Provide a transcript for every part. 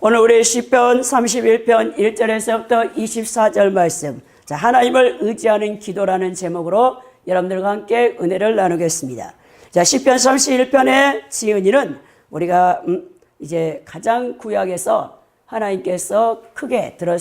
오늘 우리 시편 31편 1절에서부터 24절 말씀, 자, 하나님을 의지하는 기도라는 제목으로 여러분들과 함께 은혜를 나누겠습니다. 자, 시편 31편의 지은이는 우리가 이제 가장 구약에서 하나님께서 크게 들어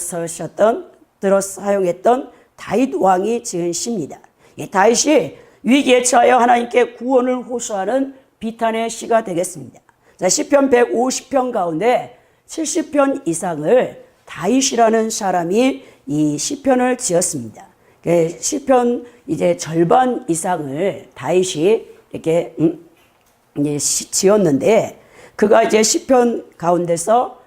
사용했던 다윗 왕이 지은 시입니다. 이 다윗이 위기에 처하여 하나님께 구원을 호소하는 비탄의 시가 되겠습니다. 자, 시편 150편 가운데 70편 이상을 다윗이라는 사람이 이 시편을 지었습니다. 시편 이제 절반 이상을 다윗이 이렇게 지었는데, 그가 이제 시편 가운데서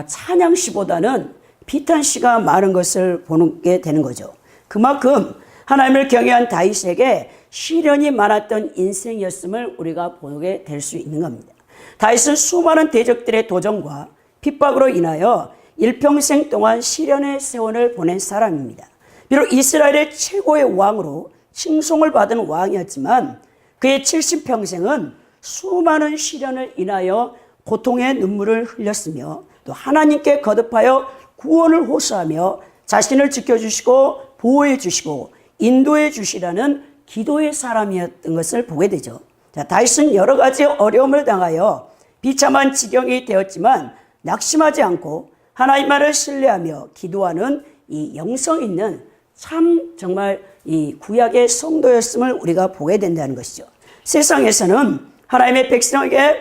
찬양시보다는 비탄시가 많은 것을 보게 되는 거죠. 그만큼 하나님을 경외한 다윗에게 시련이 많았던 인생이었음을 우리가 보게 될 수 있는 겁니다. 다윗은 수많은 대적들의 도전과 핍박으로 인하여 일평생 동안 시련의 세월을 보낸 사람입니다. 비록 이스라엘의 최고의 왕으로 칭송을 받은 왕이었지만 그의 70평생은 수많은 시련을 인하여 고통의 눈물을 흘렸으며 또 하나님께 거듭하여 구원을 호소하며 자신을 지켜주시고 보호해 주시고 인도해 주시라는 기도의 사람이었던 것을 보게 되죠. 자, 다윗은 여러 가지 어려움을 당하여 비참한 지경이 되었지만 낙심하지 않고 하나님만을 신뢰하며 기도하는 이 영성 있는 참 정말 이 구약의 성도였음을 우리가 보게 된다는 것이죠. 세상에서는 하나님의 백성에게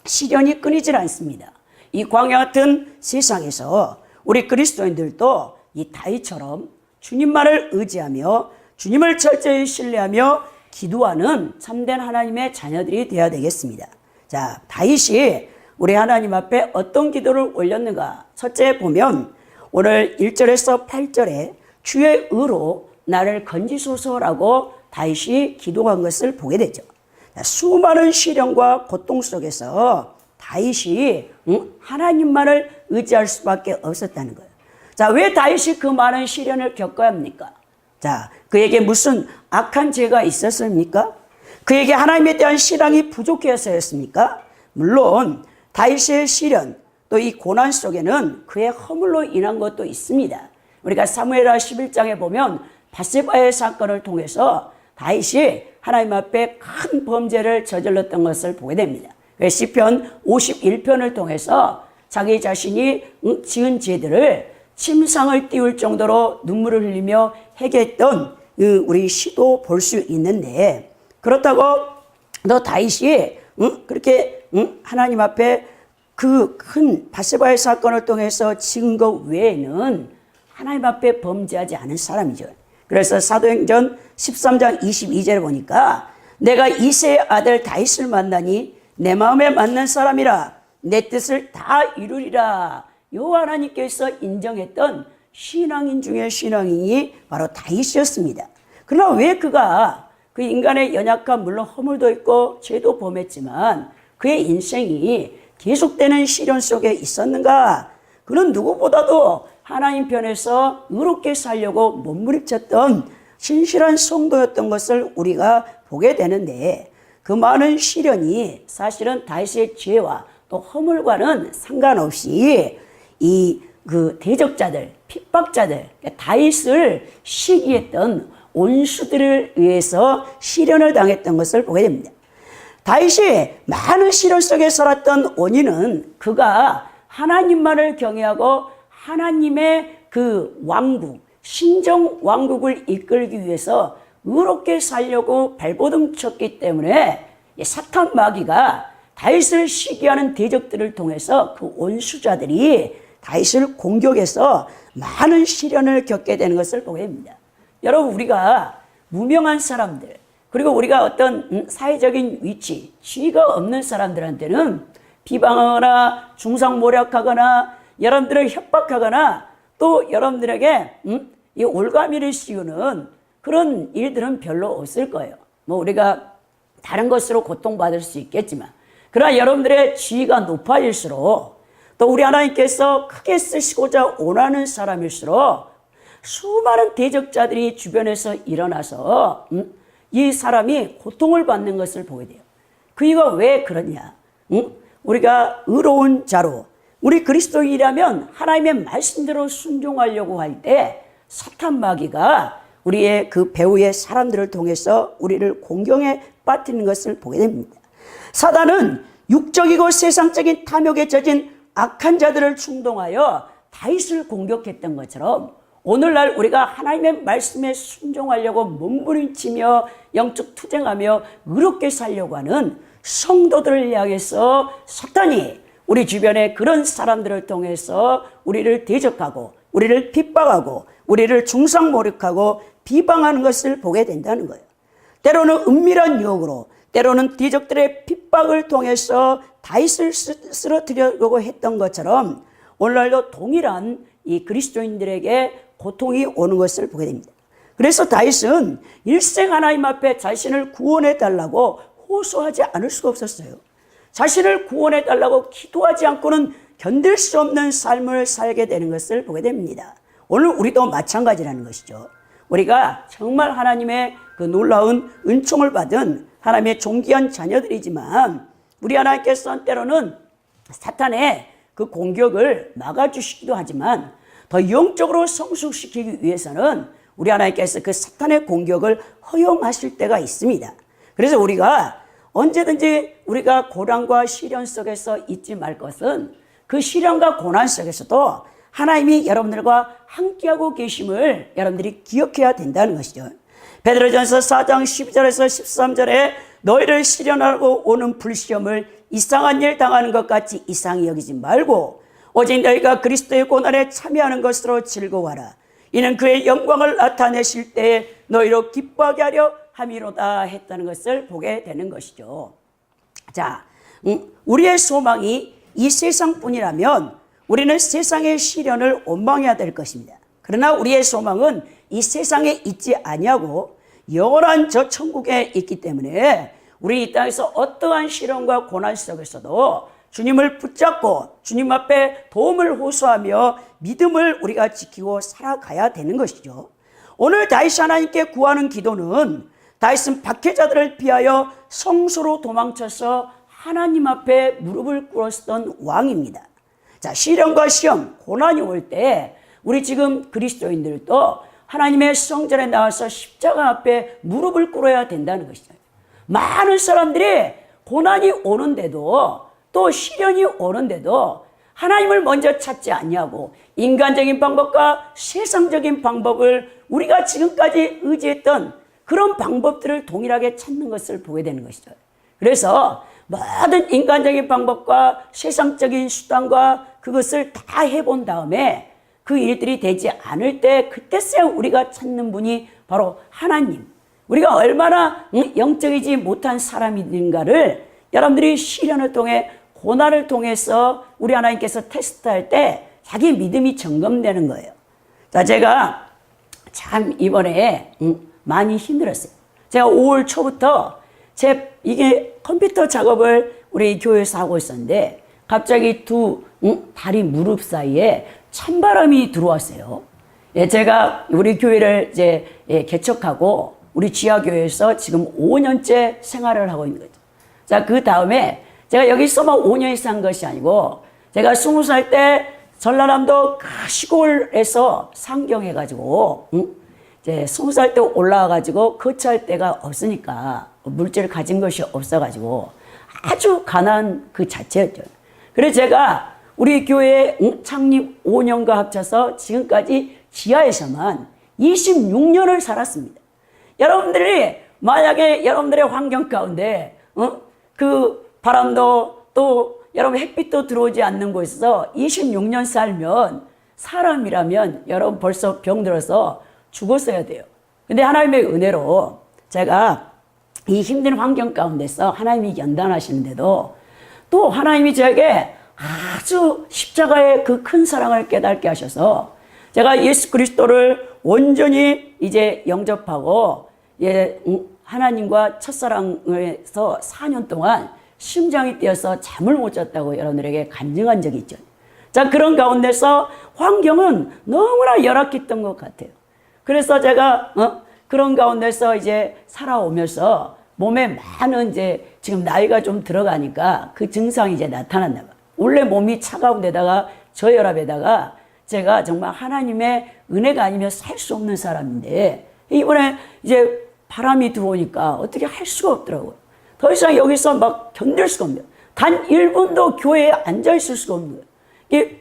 시련이 끊이질 않습니다. 이 광야 같은 세상에서 우리 그리스도인들도 이 다윗처럼 주님만을 의지하며 주님을 철저히 신뢰하며 기도하는 참된 하나님의 자녀들이 되어야 되겠습니다. 자, 다윗이 우리 하나님 앞에 어떤 기도를 올렸는가? 첫째 보면 오늘 1절에서 8절에 주의 의로 나를 건지소서라고 다윗이 기도한 것을 보게 되죠. 수많은 시련과 고통 속에서 다윗이 하나님만을 의지할 수밖에 없었다는 거예요. 자, 왜 다윗이 그 많은 시련을 겪어야 합니까? 자, 그에게 무슨 악한 죄가 있었습니까? 그에게 하나님에 대한 신앙이 부족해서였습니까? 물론 다윗의 시련, 또 이 고난 속에는 그의 허물로 인한 것도 있습니다. 우리가 사무엘하 11장에 보면 밧세바의 사건을 통해서 다윗이 하나님 앞에 큰 범죄를 저질렀던 것을 보게 됩니다. 시편 51편을 통해서 자기 자신이 지은 죄들을 침상을 띄울 정도로 눈물을 흘리며 회개했던 우리 시도 볼 수 있는데, 그렇다고 너 다윗이 그렇게 하나님 앞에 그 큰 밧세바의 사건을 통해서 지은 것 외에는 하나님 앞에 범죄하지 않은 사람이죠. 그래서 사도행전 13장 22절에 보니까 내가 이새의 아들 다윗을 만나니 내 마음에 맞는 사람이라 내 뜻을 다 이루리라. 여호와 하나님께서 인정했던 신앙인 중에 신앙인이 바로 다윗이었습니다. 그러나 왜 그가 그 인간의 연약한, 물론 허물도 있고 죄도 범했지만 그의 인생이 계속되는 시련 속에 있었는가? 그는 누구보다도 하나님 편에서 의롭게 살려고 몸부림쳤던 신실한 성도였던 것을 우리가 보게 되는데, 그 많은 시련이 사실은 다윗의 죄와 또 허물과는 상관없이 그 대적자들, 핍박자들, 다윗을 시기했던 온수들을 위해서 시련을 당했던 것을 보게 됩니다. 다윗이 많은 시련 속에 살았던 원인은 그가 하나님만을 경외하고 하나님의 그 왕국, 신정 왕국을 이끌기 위해서 의롭게 살려고 발버둥 쳤기 때문에 사탄 마귀가 다윗을 시기하는 대적들을 통해서 그 온수자들이 다윗을 공격해서 많은 시련을 겪게 되는 것을 보게 됩니다. 여러분, 우리가 무명한 사람들, 그리고 우리가 어떤 사회적인 위치, 지위가 없는 사람들한테는 비방하거나 중상모략하거나 여러분들을 협박하거나 또 여러분들에게 이 올가미를 씌우는 그런 일들은 별로 없을 거예요. 뭐 우리가 다른 것으로 고통받을 수 있겠지만, 그러나 여러분들의 지위가 높아질수록 또 우리 하나님께서 크게 쓰시고자 원하는 사람일수록 수많은 대적자들이 주변에서 일어나서 이 사람이 고통을 받는 것을 보게 돼요. 그 이유가 왜 그러냐? 우리가 의로운 자로 우리 그리스도인이라면 하나님의 말씀대로 순종하려고 할 때 사탄 마귀가 우리의 그 배후의 사람들을 통해서 우리를 공경에 빠뜨리는 것을 보게 됩니다. 사단은 육적이고 세상적인 탐욕에 젖은 악한 자들을 충동하여 다윗을 공격했던 것처럼 오늘날 우리가 하나님의 말씀에 순종하려고 몸부림치며 영적 투쟁하며 의롭게 살려고 하는 성도들을 향해서 사탄이 우리 주변에 그런 사람들을 통해서 우리를 대적하고 우리를 핍박하고 우리를 중상모략하고 비방하는 것을 보게 된다는 거예요. 때로는 은밀한 유혹으로, 때로는 대적들의 핍박을 통해서 다윗을 쓰러뜨리려고 했던 것처럼 오늘날도 동일한 이 그리스도인들에게 고통이 오는 것을 보게 됩니다. 그래서 다윗은 일생 하나님 앞에 자신을 구원해 달라고 호소하지 않을 수가 없었어요. 자신을 구원해 달라고 기도하지 않고는 견딜 수 없는 삶을 살게 되는 것을 보게 됩니다. 오늘 우리도 마찬가지라는 것이죠. 우리가 정말 하나님의 그 놀라운 은총을 받은 하나님의 존귀한 자녀들이지만 우리 하나님께서는 때로는 사탄의 그 공격을 막아주시기도 하지만 더 영적으로 성숙시키기 위해서는 우리 하나님께서 그 사탄의 공격을 허용하실 때가 있습니다. 그래서 우리가 언제든지 우리가 고난과 시련 속에서 잊지 말 것은 그 시련과 고난 속에서도 하나님이 여러분들과 함께하고 계심을 여러분들이 기억해야 된다는 것이죠. 베드로전서 4장 12절에서 13절에 너희를 시련하고 오는 불시험을 이상한 일 당하는 것 같이 이상히 여기지 말고 오직 너희가 그리스도의 고난에 참여하는 것으로 즐거워하라. 이는 그의 영광을 나타내실 때에 너희로 기뻐하게 하려 함이로다 했다는 것을 보게 되는 것이죠. 자, 우리의 소망이 이 세상뿐이라면 우리는 세상의 시련을 원망해야 될 것입니다. 그러나 우리의 소망은 이 세상에 있지 아니하고 영원한 저 천국에 있기 때문에 우리 이 땅에서 어떠한 시련과 고난 속에서도 주님을 붙잡고 주님 앞에 도움을 호소하며 믿음을 우리가 지키고 살아가야 되는 것이죠. 오늘 다윗이 하나님께 구하는 기도는 다윗은 박해자들을 피하여 성소로 도망쳐서 하나님 앞에 무릎을 꿇었던 왕입니다. 자, 시련과 시험, 고난이 올 때 우리 지금 그리스도인들도 하나님의 성전에 나와서 십자가 앞에 무릎을 꿇어야 된다는 것이죠. 많은 사람들이 고난이 오는데도 또 시련이 오는데도 하나님을 먼저 찾지 않냐고 인간적인 방법과 세상적인 방법을 우리가 지금까지 의지했던 그런 방법들을 동일하게 찾는 것을 보게 되는 것이죠. 그래서 모든 인간적인 방법과 세상적인 수단과 그것을 다 해본 다음에 그 일들이 되지 않을 때 그때서야 우리가 찾는 분이 바로 하나님. 우리가 얼마나 영적이지 못한 사람인가를 여러분들이 시련을 통해 고난을 통해서 우리 하나님께서 테스트할 때 자기 믿음이 점검되는 거예요. 자, 제가 참 이번에 많이 힘들었어요. 제가 5월 초부터 이게 컴퓨터 작업을 우리 교회에서 하고 있었는데 갑자기 두 다리 무릎 사이에 찬바람이 들어왔어요. 예, 제가 우리 교회를 이제 개척하고 우리 지하교회에서 지금 5년째 생활을 하고 있는 거죠. 자, 그 다음에 제가 여기서만 5년 이상 한 것이 아니고 제가 20살 때 전라남도 시골에서 상경해가지고 이제 20살 때 올라와가지고 거처할 데가 없으니까 물질을 가진 것이 없어가지고 아주 가난한 그 자체였죠. 그래서 제가 우리 교회 창립 5년과 합쳐서 지금까지 지하에서만 26년을 살았습니다. 여러분들이 만약에 여러분들의 환경 가운데 그 바람도 또 여러분 햇빛도 들어오지 않는 곳에서 26년 살면 사람이라면 여러분 벌써 병들어서 죽었어야 돼요. 근데 하나님의 은혜로 제가 이 힘든 환경 가운데서 하나님이 연단하시는데도 또 하나님이 저에게 아주 십자가의 그 큰 사랑을 깨닫게 하셔서 제가 예수 그리스도를 온전히 이제 영접하고 하나님과 첫사랑에서 4년 동안 심장이 뛰어서 잠을 못 잤다고 여러분들에게 간증한 적이 있죠. 자, 그런 가운데서 환경은 너무나 열악했던 것 같아요. 그래서 제가 그런 가운데서 이제 살아오면서 몸에 많은 이제 지금 나이가 좀 들어가니까 그 증상이 이제 나타났나 봐. 원래 몸이 차가운 데다가 저혈압에다가 제가 정말 하나님의 은혜가 아니면 살 수 없는 사람인데 이번에 이제 바람이 들어오니까 어떻게 할 수가 없더라고요. 더 이상 여기서 막 견딜 수가 없네요. 단 1분도 교회에 앉아 있을 수가 없는 거예요.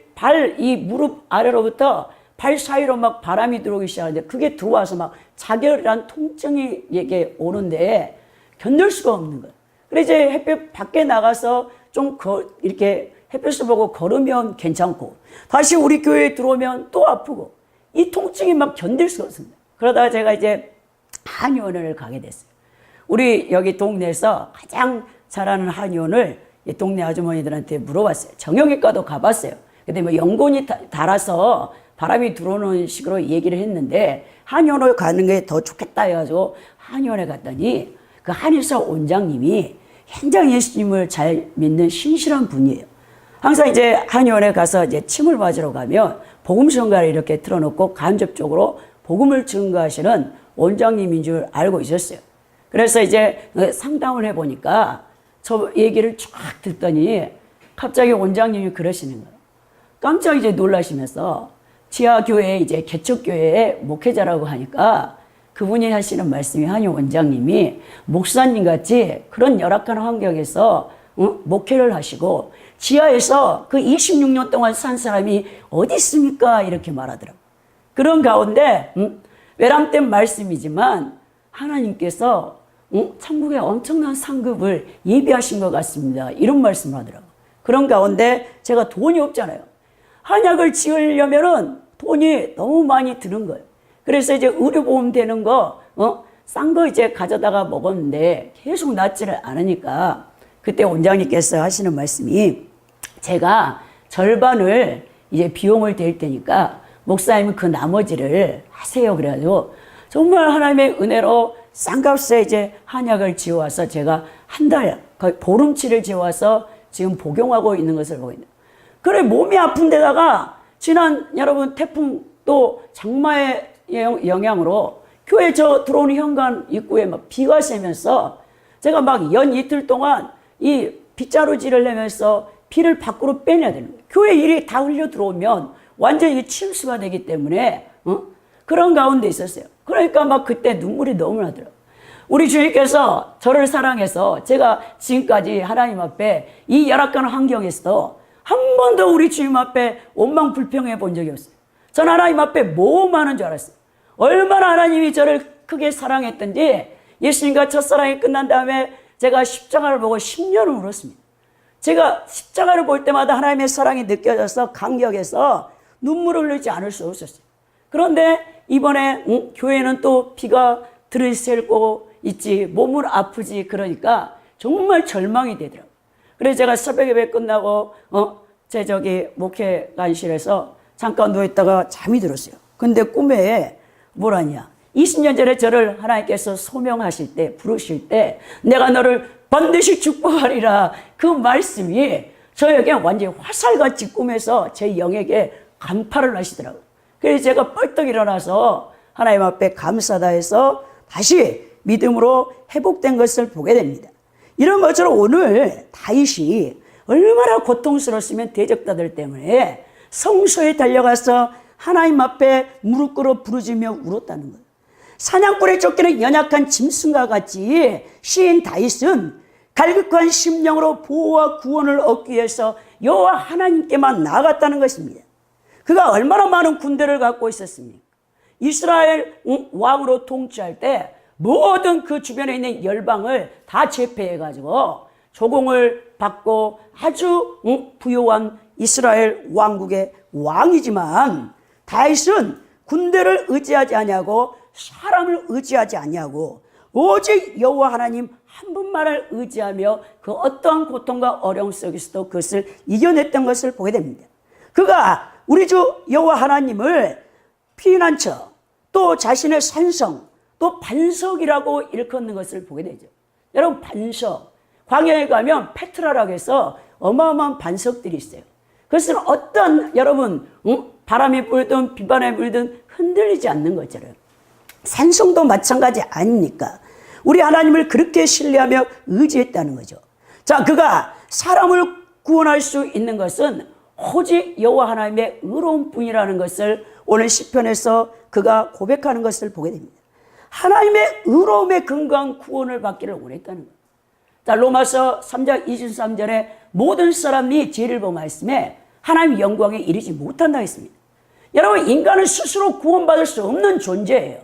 이 무릎 아래로부터 발 사이로 막 바람이 들어오기 시작하는데 그게 들어와서 막 자결이란 통증이 이게 오는데 견딜 수가 없는 거예요. 그래서 이제 햇볕 밖에 나가서 좀 이렇게 햇볕을 보고 걸으면 괜찮고 다시 우리 교회에 들어오면 또 아프고 이 통증이 막 견딜 수가 없습니다. 그러다가 제가 이제 한의원을 가게 됐어요. 우리 여기 동네에서 가장 잘하는 한의원을 동네 아주머니들한테 물어봤어요. 정형외과도 가봤어요. 근데 뭐 연고니 달아서 바람이 들어오는 식으로 얘기를 했는데 한의원을 가는 게 더 좋겠다 해가지고 한의원에 갔더니 그 한의사 원장님이 굉장히 예수님을 잘 믿는 신실한 분이에요. 항상 이제 한의원에 가서 이제 침을 맞으러 가면 복음 성가를 이렇게 틀어놓고 간접적으로 복음을 증거하시는 원장님인 줄 알고 있었어요. 그래서 이제 상담을 해보니까 저 얘기를 쫙 듣더니 갑자기 원장님이 그러시는 거예요. 깜짝 이제 놀라시면서 지하교회 이제 개척교회의 목회자라고 하니까 그분이 하시는 말씀이 한의 원장님이 목사님 같이 그런 열악한 환경에서 목회를 하시고 지하에서 그 26년 동안 산 사람이 어디 있습니까? 이렇게 말하더라고요. 그런 가운데 외람된 말씀이지만 하나님께서 천국에 엄청난 상급을 예비하신 것 같습니다. 이런 말씀을 하더라고요. 그런 가운데 제가 돈이 없잖아요. 한약을 지으려면은 돈이 너무 많이 드는 거예요. 그래서 이제 의료보험 되는 거, 싼 거 이제 가져다가 먹었는데 계속 낫지를 않으니까 그때 원장님께서 하시는 말씀이 제가 절반을 이제 비용을 댈 테니까 목사님은 그 나머지를 하세요. 그래가지고 정말 하나님의 은혜로 싼 값에 이제 한약을 지어와서 제가 한 달, 거의 보름치를 지어와서 지금 복용하고 있는 것을 보고 있는. 그래, 몸이 아픈 데다가 지난 여러분 태풍 또 장마의 영향으로 교회 저 들어오는 현관 입구에 막 비가 새면서 제가 막 연 이틀 동안 이 빗자루질을 내면서 비를 밖으로 빼내야 되는 거예요. 교회 일이 다 흘려 들어오면 완전히 침수가 되기 때문에 그런 가운데 있었어요. 그러니까 막 그때 눈물이 너무 나더라고요. 우리 주님께서 저를 사랑해서 제가 지금까지 하나님 앞에 이 열악한 환경에서도 한 번도 우리 주님 앞에 원망 불평해 본 적이 없어요. 전 하나님 앞에 모험하는 줄 알았어요. 얼마나 하나님이 저를 크게 사랑했던지 예수님과 첫사랑이 끝난 다음에 제가 십자가를 보고 10년을 울었습니다. 제가 십자가를 볼 때마다 하나님의 사랑이 느껴져서 감격해서 눈물을 흘리지 않을 수 없었어요. 그런데 이번에 교회는 또 비가 들이새고 있지 몸은 아프지 그러니까 정말 절망이 되더라고요. 그래서 제가 새벽 예배 끝나고 제 목회관실에서 잠깐 누워있다가 잠이 들었어요. 근데 꿈에 뭐라냐 20년 전에 저를 하나님께서 소명하실 때 부르실 때 내가 너를 반드시 축복하리라 그 말씀이 저에게 완전히 화살같이 꿈에서 제 영에게 간파를 하시더라고요. 그래서 제가 벌떡 일어나서 하나님 앞에 감사다 해서 다시 믿음으로 회복된 것을 보게 됩니다. 이런 것처럼 오늘 다윗이 얼마나 고통스러웠으면 대적자들 때문에 성소에 달려가서 하나님 앞에 무릎 꿇어 부르짖며 울었다는 거예요. 사냥꾼에 쫓기는 연약한 짐승과 같이 시인 다윗은 갈급한 심령으로 보호와 구원을 얻기 위해서 여호와 하나님께만 나아갔다는 것입니다. 그가 얼마나 많은 군대를 갖고 있었습니까? 이스라엘 왕으로 통치할 때 모든 그 주변에 있는 열방을 다 제패해가지고 조공을 받고 아주 부유한 이스라엘 왕국의 왕이지만 다윗은 군대를 의지하지 아니하고 사람을 의지하지 아니하고 오직 여호와 하나님 한 분만을 의지하며 그 어떠한 고통과 어려움 속에서도 그것을 이겨냈던 것을 보게 됩니다. 그가 우리 주 여호와 하나님을 피난처 또 자신의 산성 또 반석이라고 일컫는 것을 보게 되죠. 여러분 반석 광야에 가면 페트라라고 해서 어마어마한 반석들이 있어요. 그것은 어떤 여러분 바람이 불든 비바람이 불든 흔들리지 않는 것처럼 산성도 마찬가지 아닙니까? 우리 하나님을 그렇게 신뢰하며 의지했다는 거죠. 자, 그가 사람을 구원할 수 있는 것은 오직 여호와 하나님의 의로운 뿐이라는 것을 오늘 시편에서 그가 고백하는 것을 보게 됩니다. 하나님의 의로움에 근거한 구원을 받기를 원했다는 거예요. 자, 로마서 3장 23절에 모든 사람이 죄를 범하였음에 하나님 영광에 이르지 못한다 했습니다. 여러분, 인간은 스스로 구원받을 수 없는 존재예요.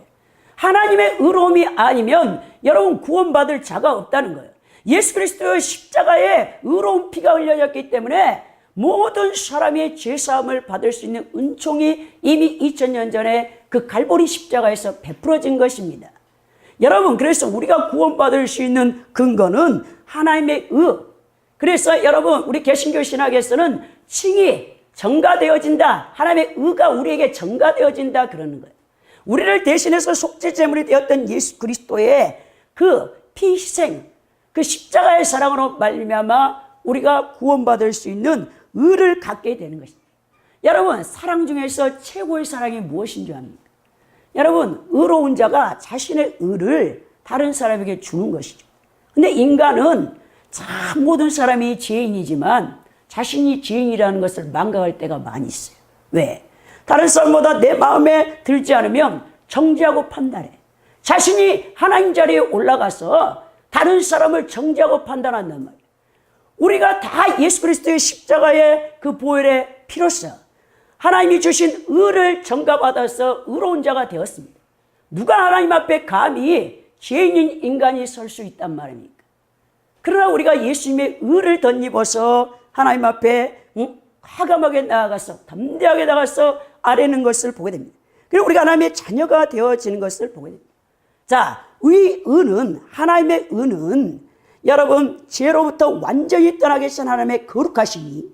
하나님의 의로움이 아니면 여러분 구원받을 자가 없다는 거예요. 예수 그리스도의 십자가에 의로운 피가 흘려졌기 때문에 모든 사람의 죄사함을 받을 수 있는 은총이 이미 2000년 전에 그 갈보리 십자가에서 베풀어진 것입니다. 여러분, 그래서 우리가 구원받을 수 있는 근거는 하나님의 의. 그래서 여러분, 우리 개신교 신학에서는 칭이 전가되어진다. 하나님의 의가 우리에게 전가되어진다 그러는 거예요. 우리를 대신해서 속죄제물이 되었던 예수 그리스도의 그 피희생, 그 십자가의 사랑으로 말미암아 우리가 구원받을 수 있는 의를 갖게 되는 것입니다. 여러분, 사랑 중에서 최고의 사랑이 무엇인 줄 압니까? 여러분, 의로운 자가 자신의 의를 다른 사람에게 주는 것이죠. 근데 인간은 모든 사람이 죄인이지만 자신이 죄인이라는 것을 망각할 때가 많이 있어요. 왜? 다른 사람보다 내 마음에 들지 않으면 정죄하고 판단해. 자신이 하나님 자리에 올라가서 다른 사람을 정죄하고 판단한단 말이에요. 우리가 다 예수 그리스도의 십자가의 그 보혈의 피로써 하나님이 주신 의를 전가받아서 의로운 자가 되었습니다. 누가 하나님 앞에 감히 죄인인 인간이 설 수 있단 말입니까? 그러나 우리가 예수님의 의를 덧입어서 하나님 앞에 과감하게 나아가서 담대하게 나가서 아뢰는 것을 보게 됩니다. 그리고 우리가 하나님의 자녀가 되어지는 것을 보게 됩니다. 자, 의는 하나님의 의는 여러분 죄로부터 완전히 떠나게 하신 하나님의 거룩하심이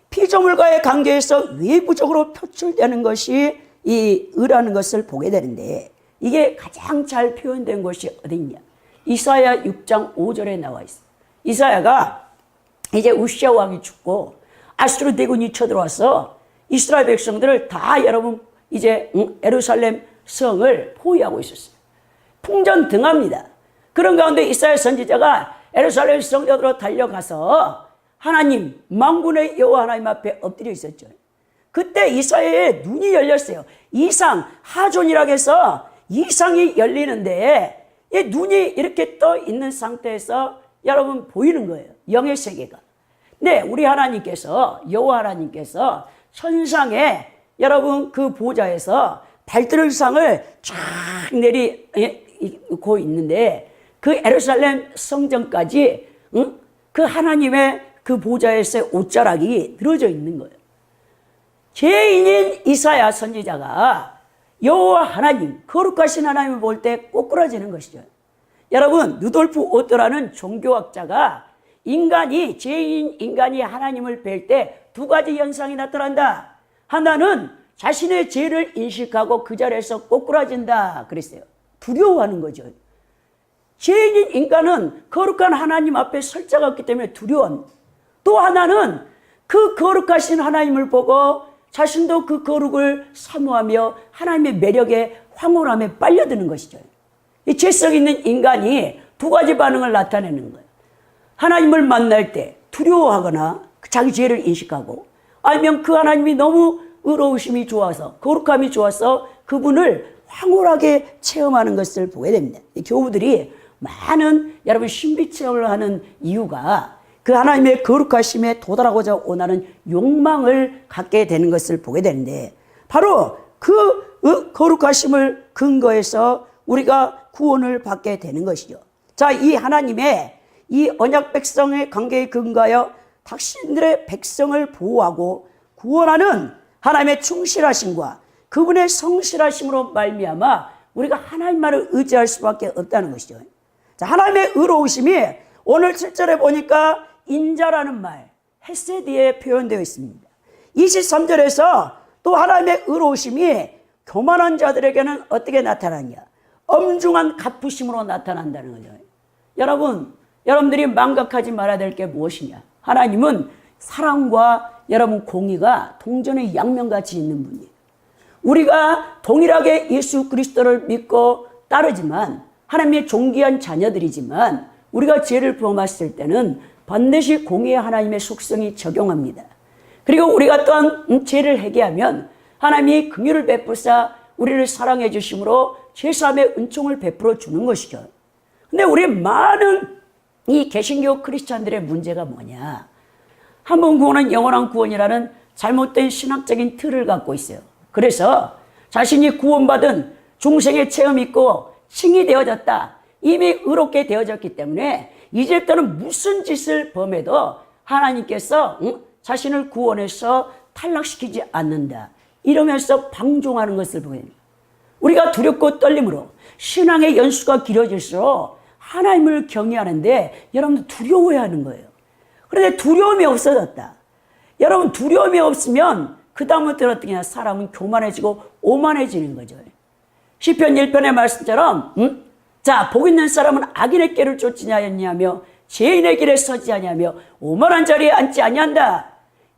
피조물과의 관계에서 외부적으로 표출되는 것이 이 의라는 것을 보게 되는데 이게 가장 잘 표현된 것이 어디 있냐? 이사야 6장 5절에 나와 있어요. 이사야가 이제 우시아 왕이 죽고 아수르 대군이 쳐들어와서 이스라엘 백성들을 다 여러분 이제 예루살렘 성을 포위하고 있었어요. 풍전등합니다. 그런 가운데 이사야 선지자가 예루살렘 성전으로 달려가서 하나님 만군의 여호와 하나님 앞에 엎드려 있었죠. 그때 이사야의 눈이 열렸어요. 이상 하존이라고 해서 이상이 열리는데 이 눈이 이렇게 떠 있는 상태에서 여러분 보이는 거예요. 영의 세계가. 네, 우리 하나님께서 여호와 하나님께서 천상에 여러분 그 보좌에서 발들상을 쫙 내리고 있는데 그 예루살렘 성전까지 그 하나님의 그 보좌에서 옷자락이 늘어져 있는 거예요. 죄인인 이사야 선지자가 여호와 하나님, 거룩하신 하나님을 볼 때 꼬꾸라지는 것이죠. 여러분, 루돌프 오토라는 종교학자가 인간이, 죄인 인간이 하나님을 뵐 때 두 가지 현상이 나타난다. 하나는 자신의 죄를 인식하고 그 자리에서 꼬꾸라진다 그랬어요. 두려워하는 거죠. 죄인인 인간은 거룩한 하나님 앞에 설 자가 없기 때문에 두려워합니다. 또 하나는 그 거룩하신 하나님을 보고 자신도 그 거룩을 사모하며 하나님의 매력에 황홀함에 빨려드는 것이죠. 이 죄성 있는 인간이 두 가지 반응을 나타내는 거예요. 하나님을 만날 때 두려워하거나 자기 죄를 인식하고 아니면 그 하나님이 너무 의로우심이 좋아서 거룩함이 좋아서 그분을 황홀하게 체험하는 것을 보게 됩니다. 이 교우들이 많은 여러분 신비 체험을 하는 이유가 그 하나님의 거룩하심에 도달하고자 원하는 욕망을 갖게 되는 것을 보게 되는데 바로 그 거룩하심을 근거해서 우리가 구원을 받게 되는 것이죠. 자, 이 하나님의 이 언약 백성의 관계에 근거하여 당신들의 백성을 보호하고 구원하는 하나님의 충실하심과 그분의 성실하심으로 말미암아 우리가 하나님만을 의지할 수밖에 없다는 것이죠. 자, 하나님의 의로우심이 오늘 7절에 보니까 인자라는 말, 헤세디에 표현되어 있습니다. 23절에서 또 하나님의 의로우심이 교만한 자들에게는 어떻게 나타나냐? 엄중한 갚으심으로 나타난다는 거죠. 여러분들이 망각하지 말아야 될 게 무엇이냐? 하나님은 사랑과 여러분 공의가 동전의 양면같이 있는 분이에요. 우리가 동일하게 예수 그리스도를 믿고 따르지만 하나님의 존귀한 자녀들이지만 우리가 죄를 범했을 때는 반드시 공의의 하나님의 속성이 적용합니다. 그리고 우리가 또한 죄를 회개하면 하나님이 긍휼을 베푸사 우리를 사랑해 주심으로 죄사함의 은총을 베풀어 주는 것이죠. 근데 우리 많은 이 개신교 크리스찬들의 문제가 뭐냐? 한 번 구원은 영원한 구원이라는 잘못된 신학적인 틀을 갖고 있어요. 그래서 자신이 구원받은 중생의 체험이 있고 칭이 되어졌다. 이미 의롭게 되어졌기 때문에 이제부터는 무슨 짓을 범해도 하나님께서 자신을 구원해서 탈락시키지 않는다. 이러면서 방종하는 것을 보게 됩니다. 우리가 두렵고 떨림으로 신앙의 연수가 길어질수록 하나님을 경외하는데 여러분 두려워하는 거예요. 그런데 두려움이 없어졌다. 여러분 두려움이 없으면 그 다음부터 어떻게 하냐? 사람은 교만해지고 오만해지는 거죠. 시편 1편의 말씀처럼 자, 복 있는 사람은 악인의 길을 쫓지 아니하며 죄인의 길에 서지 아니하며 오만한 자리에 앉지 아니한다.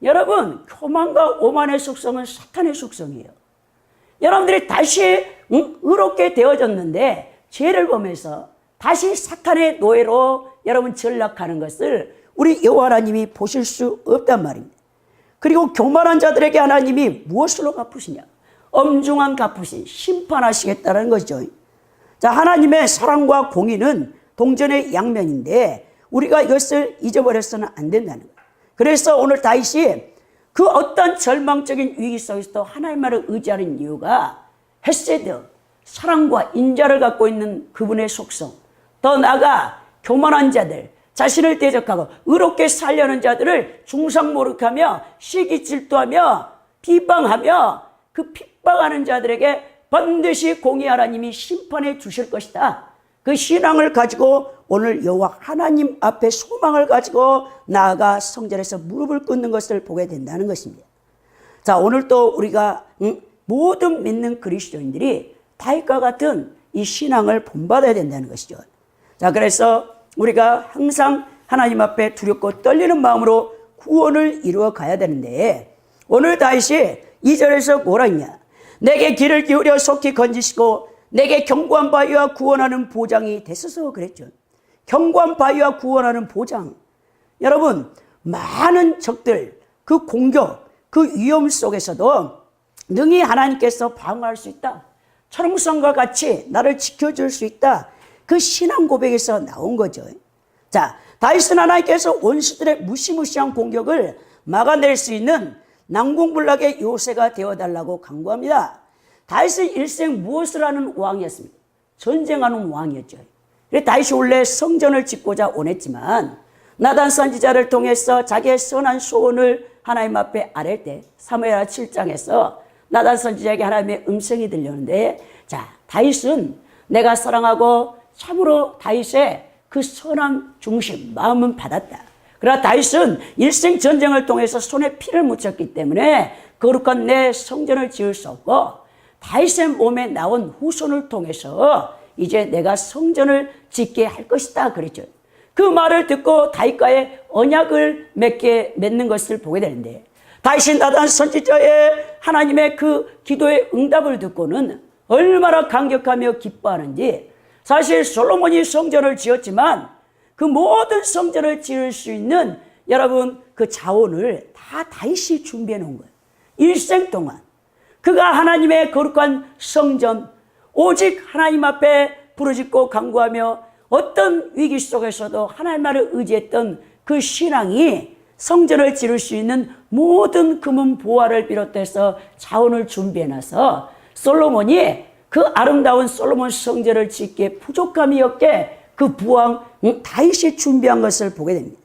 여러분 교만과 오만의 속성은 사탄의 속성이에요. 여러분들이 다시 의롭게 되어졌는데 죄를 범해서 다시 사탄의 노예로 여러분 전락하는 것을 우리 여호와 하나님이 보실 수 없단 말입니다. 그리고 교만한 자들에게 하나님이 무엇으로 갚으시냐? 엄중한 갚으신 심판하시겠다는 것이죠. 자, 하나님의 사랑과 공의는 동전의 양면인데 우리가 이것을 잊어버려서는 안 된다는 거예요. 그래서 오늘 다윗이 그 어떤 절망적인 위기 속에서도 하나님만을 의지하는 이유가 헤세드, 사랑과 인자를 갖고 있는 그분의 속성, 더 나아가 교만한 자들, 자신을 대적하고 의롭게 살려는 자들을 중상모략하며 시기 질투하며 비방하며 그 핍박하는 자들에게 반드시 공의 하나님이 심판해 주실 것이다. 그 신앙을 가지고 오늘 여호와 하나님 앞에 소망을 가지고 나아가 성전에서 무릎을 꿇는 것을 보게 된다는 것입니다. 자, 오늘 또 우리가 모든 믿는 그리스도인들이 다윗과 같은 이 신앙을 본받아야 된다는 것이죠. 자, 그래서 우리가 항상 하나님 앞에 두렵고 떨리는 마음으로 구원을 이루어 가야 되는데 오늘 다윗이 2절에서 뭐라 했냐? 내게 귀를 기울여 속히 건지시고 내게 견고한 바위와 구원하는 보장이 되소서 그랬죠. 견고한 바위와 구원하는 보장. 여러분 많은 적들 그 공격 그 위험 속에서도 능히 하나님께서 방어할 수 있다. 철무성과 같이 나를 지켜줄 수 있다. 그 신앙 고백에서 나온 거죠. 자, 다윗은 하나님께서 원수들의 무시무시한 공격을 막아낼 수 있는 난공불락의 요새가 되어달라고 간구합니다. 다윗은 일생 무엇을 하는 왕이었습니까? 전쟁하는 왕이었죠. 다윗이 원래 성전을 짓고자 원했지만 나단 선지자를 통해서 자기의 선한 소원을 하나님 앞에 아랠 때 사무엘하 7장에서 나단 선지자에게 하나님의 음성이 들렸는데 자, 다윗은 내가 사랑하고 참으로 다윗의 그 선한 중심 마음은 받았다. 그러나 다윗은 일생 전쟁을 통해서 손에 피를 묻혔기 때문에 거룩한 내 성전을 지을 수 없고 다윗의 몸에 나온 후손을 통해서 이제 내가 성전을 짓게 할 것이다 그랬죠. 그 말을 듣고 다윗과의 언약을 맺는 것을 보게 되는데 다윗이 나단 선지자의 하나님의 그 기도의 응답을 듣고는 얼마나 감격하며 기뻐하는지 사실 솔로몬이 성전을 지었지만 그 모든 성전을 지을 수 있는 여러분 그 자원을 다 다윗이 준비해 놓은 거예요. 일생 동안 그가 하나님의 거룩한 성전 오직 하나님 앞에 부르짖고 간구하며 어떤 위기 속에서도 하나님만을 의지했던 그 신앙이 성전을 지을 수 있는 모든 금은 보화를 비롯해서 자원을 준비해 놔서 솔로몬이 그 아름다운 솔로몬 성전을 짓기에 부족함이 없게 그 부왕 다윗이 준비한 것을 보게 됩니다.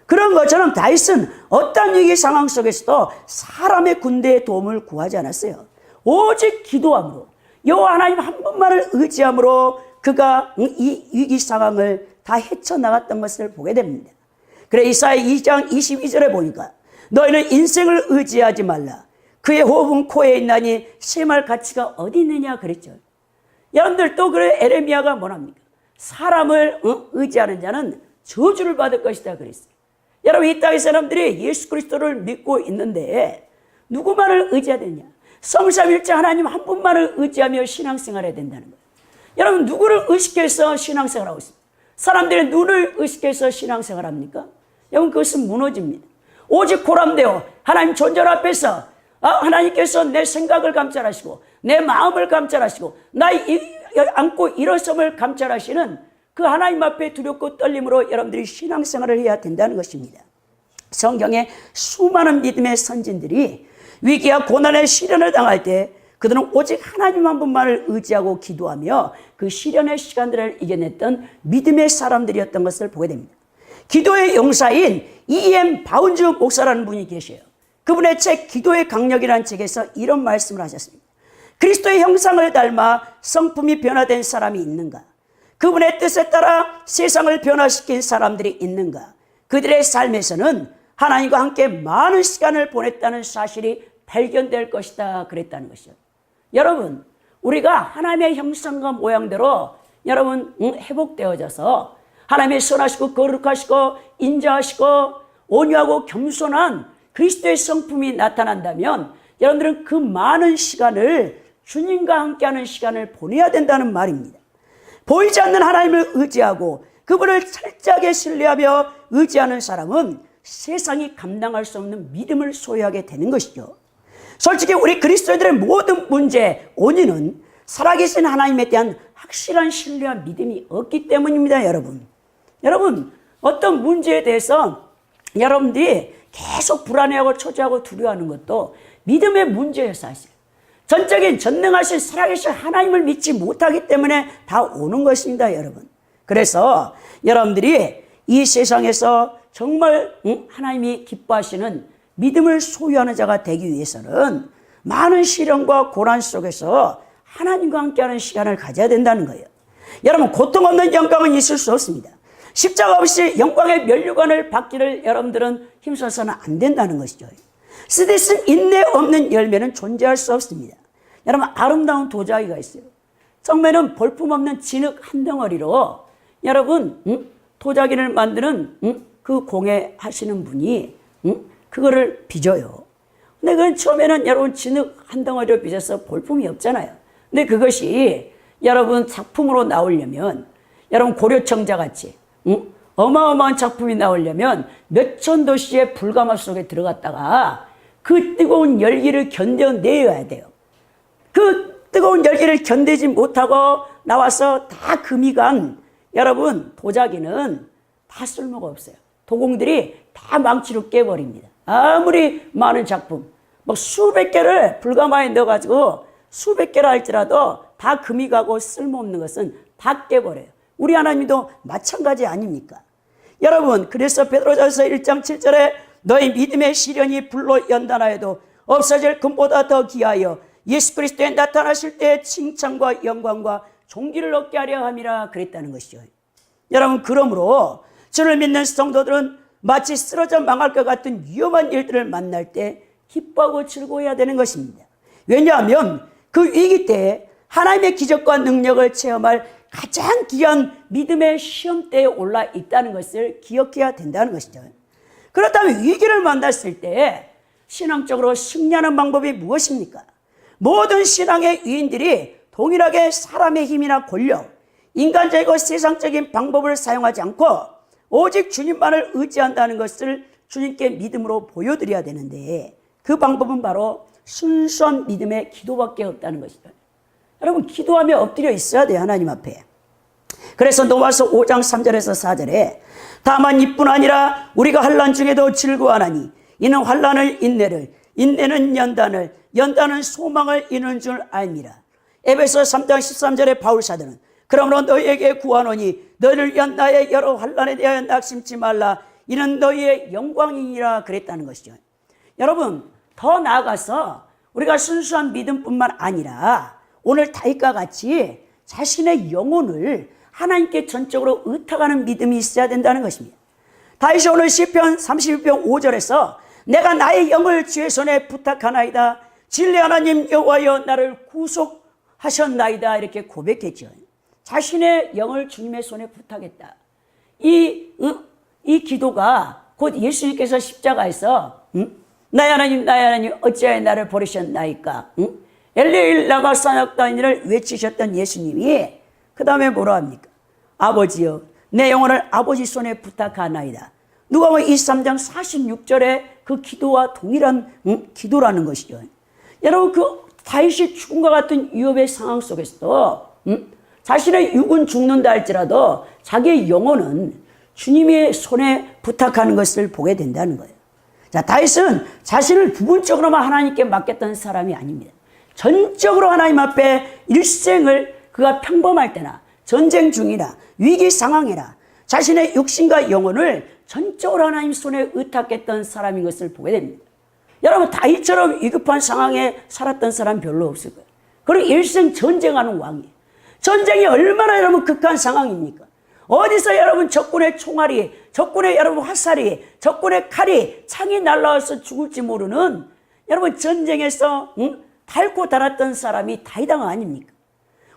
그런 것처럼 다윗은 어떤 위기 상황 속에서도 사람의 군대의 도움을 구하지 않았어요. 오직 기도함으로 여호와 하나님 한 분만을 의지함으로 그가 이 위기 상황을 다 헤쳐나갔던 것을 보게 됩니다. 그래 이사야 2장 22절에 보니까 너희는 인생을 의지하지 말라. 그의 호흡은 코에 있나니 셈할 가치가 어디 있느냐 그랬죠. 여러분들 또 그래 에레미야가 뭐랍니까? 사람을 의지하는 자는 저주를 받을 것이다 그랬어요. 여러분 이 땅의 사람들이 예수 그리스도를 믿고 있는데 누구만을 의지해야 되냐? 성삼일체 하나님 한 분만을 의지하며 신앙생활해야 된다는 거예요. 여러분 누구를 의식해서 신앙생활하고 있습니까? 사람들의 눈을 의식해서 신앙생활합니까? 여러분 그것은 무너집니다. 오직 고람되어 하나님 존재 앞에서 하나님께서 내 생각을 감찰하시고 내 마음을 감찰하시고 나의 안고 일어섬을 감찰하시는 그 하나님 앞에 두렵고 떨림으로 여러분들이 신앙생활을 해야 된다는 것입니다. 성경에 수많은 믿음의 선진들이 위기와 고난의 시련을 당할 때 그들은 오직 하나님 한 분만을 의지하고 기도하며 그 시련의 시간들을 이겨냈던 믿음의 사람들이었던 것을 보게 됩니다. 기도의 용사인 E.M. 바운즈 목사라는 분이 계셔요. 그분의 책 기도의 강력이라는 책에서 이런 말씀을 하셨습니다. 그리스도의 형상을 닮아 성품이 변화된 사람이 있는가? 그분의 뜻에 따라 세상을 변화시킨 사람들이 있는가? 그들의 삶에서는 하나님과 함께 많은 시간을 보냈다는 사실이 발견될 것이다 그랬다는 것이죠. 여러분, 우리가 하나님의 형상과 모양대로 여러분 회복되어져서 하나님의 선하시고 거룩하시고 인자하시고 온유하고 겸손한 그리스도의 성품이 나타난다면 여러분들은 그 많은 시간을 주님과 함께하는 시간을 보내야 된다는 말입니다. 보이지 않는 하나님을 의지하고 그분을 철저하게 신뢰하며 의지하는 사람은 세상이 감당할 수 없는 믿음을 소유하게 되는 것이죠. 솔직히 우리 그리스도인들의 모든 문제의 원인은 살아계신 하나님에 대한 확실한 신뢰와 믿음이 없기 때문입니다. 여러분 어떤 문제에 대해서 여러분들이 계속 불안해하고 초조하고 두려워하는 것도 믿음의 문제예요. 사실 전적인 전능하신 살아계신 하나님을 믿지 못하기 때문에 다 오는 것입니다. 여러분, 그래서 여러분들이 이 세상에서 정말 하나님이 기뻐하시는 믿음을 소유하는 자가 되기 위해서는 많은 시련과 고난 속에서 하나님과 함께하는 시간을 가져야 된다는 거예요. 여러분, 고통 없는 영광은 있을 수 없습니다. 십자가 없이 영광의 면류관을 받기를 여러분들은 힘써서는 안 된다는 것이죠. 스데슨 인내 없는 열매는 존재할 수 없습니다. 여러분, 아름다운 도자기가 있어요. 정말은 볼품없는 진흙 한 덩어리로 여러분 도자기를 만드는 그 공예 하시는 분이 그거를 빚어요. 근데 그건 처음에는 여러분 진흙 한 덩어리로 빚어서 볼품이 없잖아요. 근데 그것이 여러분 작품으로 나오려면 여러분 고려청자 같이 어마어마한 작품이 나오려면 몇천 도시의 불가마 속에 들어갔다가 그 뜨거운 열기를 견뎌내야 돼요. 그 뜨거운 열기를 견디지 못하고 나와서 다 금이 간 여러분 도자기는 다 쓸모가 없어요. 도공들이 다 망치로 깨버립니다. 아무리 많은 작품 뭐 수백 개를 불가마에 넣어가지고 수백 개를 할지라도 다 금이 가고 쓸모없는 것은 다 깨버려요. 우리 하나님도 마찬가지 아닙니까? 여러분, 그래서 베드로전서 1장 7절에 너희 믿음의 시련이 불로 연단하여도 없어질 금보다 더 귀하여 예수 그리스도에 나타나실 때 칭찬과 영광과 존귀를 얻게 하려 함이라 그랬다는 것이죠. 여러분, 그러므로 주를 믿는 성도들은 마치 쓰러져 망할 것 같은 위험한 일들을 만날 때 기뻐하고 즐거워해야 되는 것입니다. 왜냐하면 그 위기 때에 하나님의 기적과 능력을 체험할 가장 귀한 믿음의 시험대에 올라 있다는 것을 기억해야 된다는 것이죠. 그렇다면 위기를 만났을 때 신앙적으로 승리하는 방법이 무엇입니까? 모든 신앙의 위인들이 동일하게 사람의 힘이나 권력, 인간적이고 세상적인 방법을 사용하지 않고 오직 주님만을 의지한다는 것을 주님께 믿음으로 보여드려야 되는데 그 방법은 바로 순수한 믿음의 기도밖에 없다는 것이죠. 여러분, 기도하며 엎드려 있어야 돼요, 하나님 앞에. 그래서 로마서 5장 3절에서 4절에 다만 이뿐 아니라 우리가 환난 중에도 즐거워하나니 이는 환난을 인내를, 인내는 연단을, 연단은 소망을 이루는 줄 알미라. 에베소 3장 13절에 바울 사도는 그러므로 너희에게 구하노니 너희를 위한 나의 여러 환난에 대하여 낙심치 말라. 이는 너희의 영광이니라 그랬다는 것이죠. 여러분, 더 나아가서 우리가 순수한 믿음뿐만 아니라 오늘 다윗과 같이 자신의 영혼을 하나님께 전적으로 의탁하는 믿음이 있어야 된다는 것입니다. 다윗이 오늘 시편 31편 5절에서 내가 나의 영을 주의 손에 부탁하나이다. 진리 하나님 여호와여 나를 구속하셨나이다. 이렇게 고백했죠. 자신의 영을 주님의 손에 부탁했다. 이 기도가 곧 예수님께서 십자가에서 나의 하나님 어찌하여 나를 버리셨나이까? 엘리 라마 사역단이를 외치셨던 예수님이 그 다음에 뭐라 합니까? 아버지여 내 영혼을 아버지 손에 부탁하나이다. 누가복음 23장 46절에 그 기도와 동일한 기도라는 것이죠. 여러분 그 다윗이 죽음과 같은 위협의 상황 속에서도 자신의 육은 죽는다 할지라도 자기의 영혼은 주님의 손에 부탁하는 것을 보게 된다는 거예요. 자, 다윗은 자신을 부분적으로만 하나님께 맡겼던 사람이 아닙니다. 전적으로 하나님 앞에 일생을 그가 평범할 때나 전쟁 중이나 위기 상황이나 자신의 육신과 영혼을 전적으로 하나님 손에 의탁했던 사람인 것을 보게 됩니다. 여러분 다윗처럼 위급한 상황에 살았던 사람 별로 없을 거예요. 그리고 일생 전쟁하는 왕이에요. 전쟁이 얼마나 여러분 극한 상황입니까? 어디서 여러분 적군의 총알이, 적군의 여러분 화살이, 적군의 칼이, 창이 날라와서 죽을지 모르는 여러분 전쟁에서 닳고 닳았던 사람이 다윗 왕 아닙니까?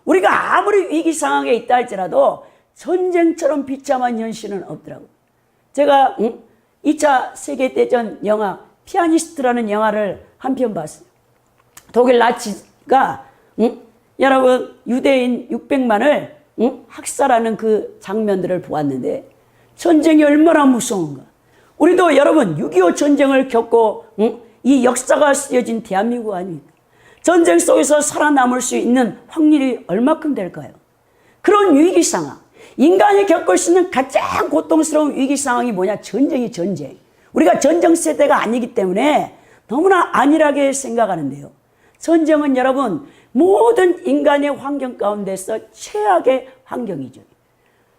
우리가 아무리 위기 상황에 있다 할지라도 전쟁처럼 비참한 현실은 없더라고요. 제가 2차 세계대전 영화 피아니스트라는 영화를 한 편 봤어요. 독일 나치가 여러분 유대인 600만을 학살하는 그 장면들을 보았는데 전쟁이 얼마나 무서운가. 우리도 여러분 6.25 전쟁을 겪고 이 역사가 쓰여진 대한민국 아닙니까? 전쟁 속에서 살아남을 수 있는 확률이 얼마큼 될까요? 그런 위기 상황, 인간이 겪을 수 있는 가장 고통스러운 위기 상황이 뭐냐? 전쟁이 전쟁. 우리가 전쟁 세대가 아니기 때문에 너무나 안일하게 생각하는데요. 전쟁은 여러분 모든 인간의 환경 가운데서 최악의 환경이죠.